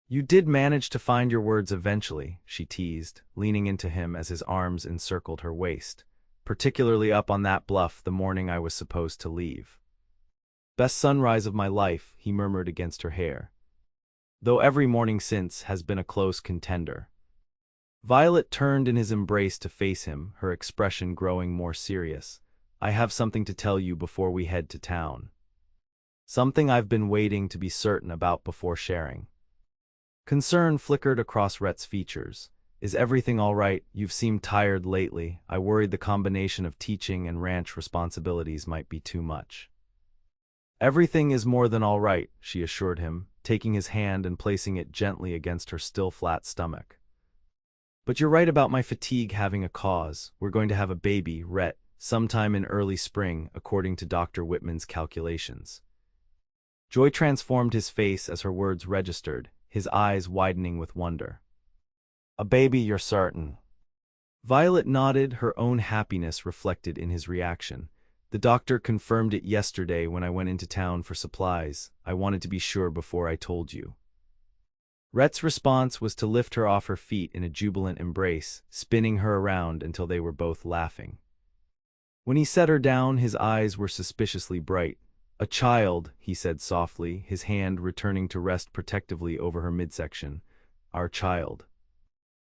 "You did manage to find your words eventually," she teased, leaning into him as his arms encircled her waist, "particularly up on that bluff the morning I was supposed to leave." "Best sunrise of my life," he murmured against her hair. "Though every morning since has been a close contender." Violet turned in his embrace to face him, her expression growing more serious. "I have something to tell you before we head to town. Something I've been waiting to be certain about before sharing." Concern flickered across Rhett's features. "Is everything all right? You've seemed tired lately. I worried the combination of teaching and ranch responsibilities might be too much." "Everything is more than all right," she assured him, taking his hand and placing it gently against her still flat stomach. "But you're right about my fatigue having a cause. We're going to have a baby, Rhett, sometime in early spring, according to Dr. Whitman's calculations." Joy transformed his face as her words registered, his eyes widening with wonder. "A baby, you're certain?" Violet nodded, her own happiness reflected in his reaction. "The doctor confirmed it yesterday when I went into town for supplies. I wanted to be sure before I told you." Rhett's response was to lift her off her feet in a jubilant embrace, spinning her around until they were both laughing. When he set her down, his eyes were suspiciously bright. "A child," he said softly, his hand returning to rest protectively over her midsection. "Our child."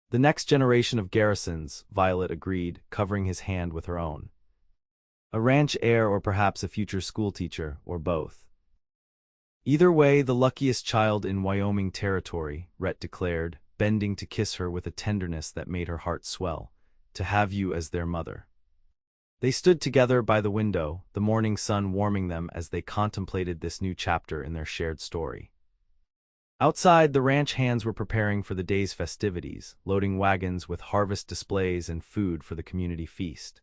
"The next generation of Garrisons," Violet agreed, covering his hand with her own. "A ranch heir or perhaps a future schoolteacher, or both." "Either way, the luckiest child in Wyoming territory," Rhett declared, bending to kiss her with a tenderness that made her heart swell. "To have you as their mother." They stood together by the window, the morning sun warming them as they contemplated this new chapter in their shared story. Outside, the ranch hands were preparing for the day's festivities, loading wagons with harvest displays and food for the community feast.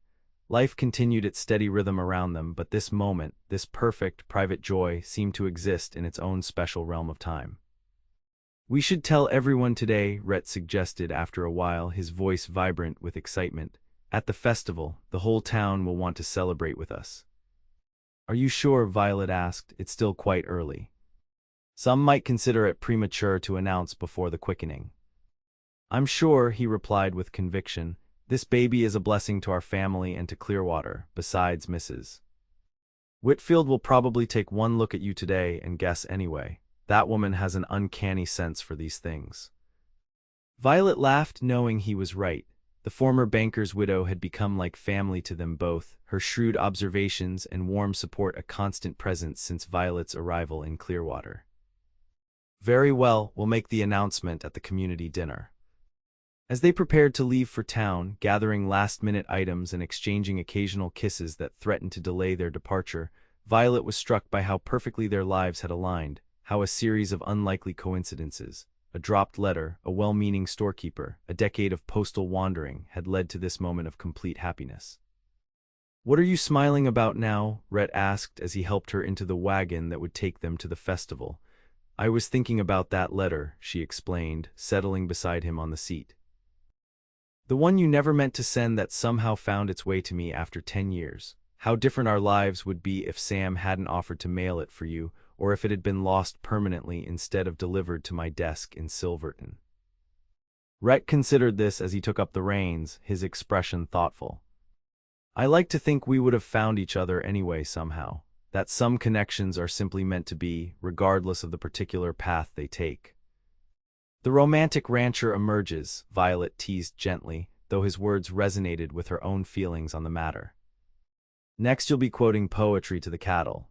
Life continued its steady rhythm around them, but this moment, this perfect, private joy, seemed to exist in its own special realm of time. "We should tell everyone today," Rhett suggested after a while, his voice vibrant with excitement. "At the festival, the whole town will want to celebrate with us." "Are you sure?" Violet asked. "It's still quite early. Some might consider it premature to announce before the quickening." "I'm sure," he replied with conviction. "This baby is a blessing to our family and to Clearwater. Besides, Mrs. Whitfield will probably take one look at you today and guess anyway. That woman has an uncanny sense for these things." Violet laughed, knowing he was right. The former banker's widow had become like family to them both, her shrewd observations and warm support a constant presence since Violet's arrival in Clearwater. "Very well, we'll make the announcement at the community dinner." As they prepared to leave for town, gathering last-minute items and exchanging occasional kisses that threatened to delay their departure, Violet was struck by how perfectly their lives had aligned, how a series of unlikely coincidences, A dropped letter, a well-meaning storekeeper, a decade of postal wandering had led to this moment of complete happiness. "What are you smiling about now?" Rhett asked as he helped her into the wagon that would take them to the festival. "I was thinking about that letter," she explained, settling beside him on the seat. "The one you never meant to send that somehow found its way to me after 10 years. How different our lives would be if Sam hadn't offered to mail it for you, or if it had been lost permanently instead of delivered to my desk in Silverton." Rhett considered this as he took up the reins, his expression thoughtful. "I like to think we would have found each other anyway somehow, that some connections are simply meant to be, regardless of the particular path they take." "The romantic rancher emerges," Violet teased gently, though his words resonated with her own feelings on the matter. "Next you'll be quoting poetry to the cattle."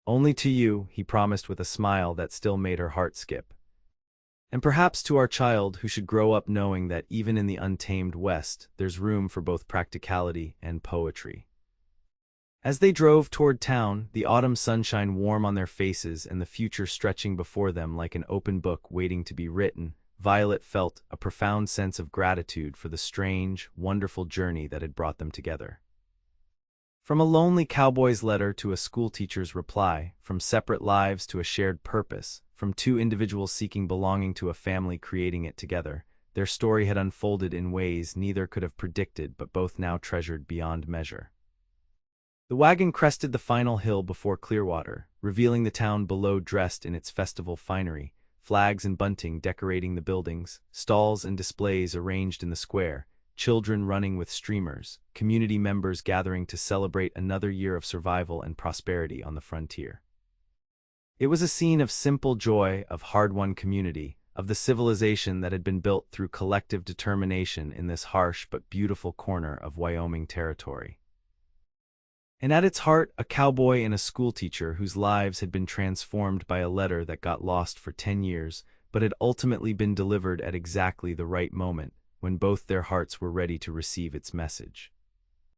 "Only to you," he promised with a smile that still made her heart skip. "And perhaps to our child who should grow up knowing that even in the untamed West, there's room for both practicality and poetry." As they drove toward town, the autumn sunshine warm on their faces and the future stretching before them like an open book waiting to be written, Violet felt a profound sense of gratitude for the strange, wonderful journey that had brought them together. From a lonely cowboy's letter to a schoolteacher's reply, from separate lives to a shared purpose, from two individuals seeking belonging to a family creating it together, their story had unfolded in ways neither could have predicted but both now treasured beyond measure. The wagon crested the final hill before Clearwater, revealing the town below dressed in its festival finery, flags and bunting decorating the buildings, stalls and displays arranged in the square, children running with streamers, community members gathering to celebrate another year of survival and prosperity on the frontier. It was a scene of simple joy, of hard-won community, of the civilization that had been built through collective determination in this harsh but beautiful corner of Wyoming territory. And at its heart, a cowboy and a schoolteacher whose lives had been transformed by a letter that got lost for 10 years, but had ultimately been delivered at exactly the right moment, when both their hearts were ready to receive its message.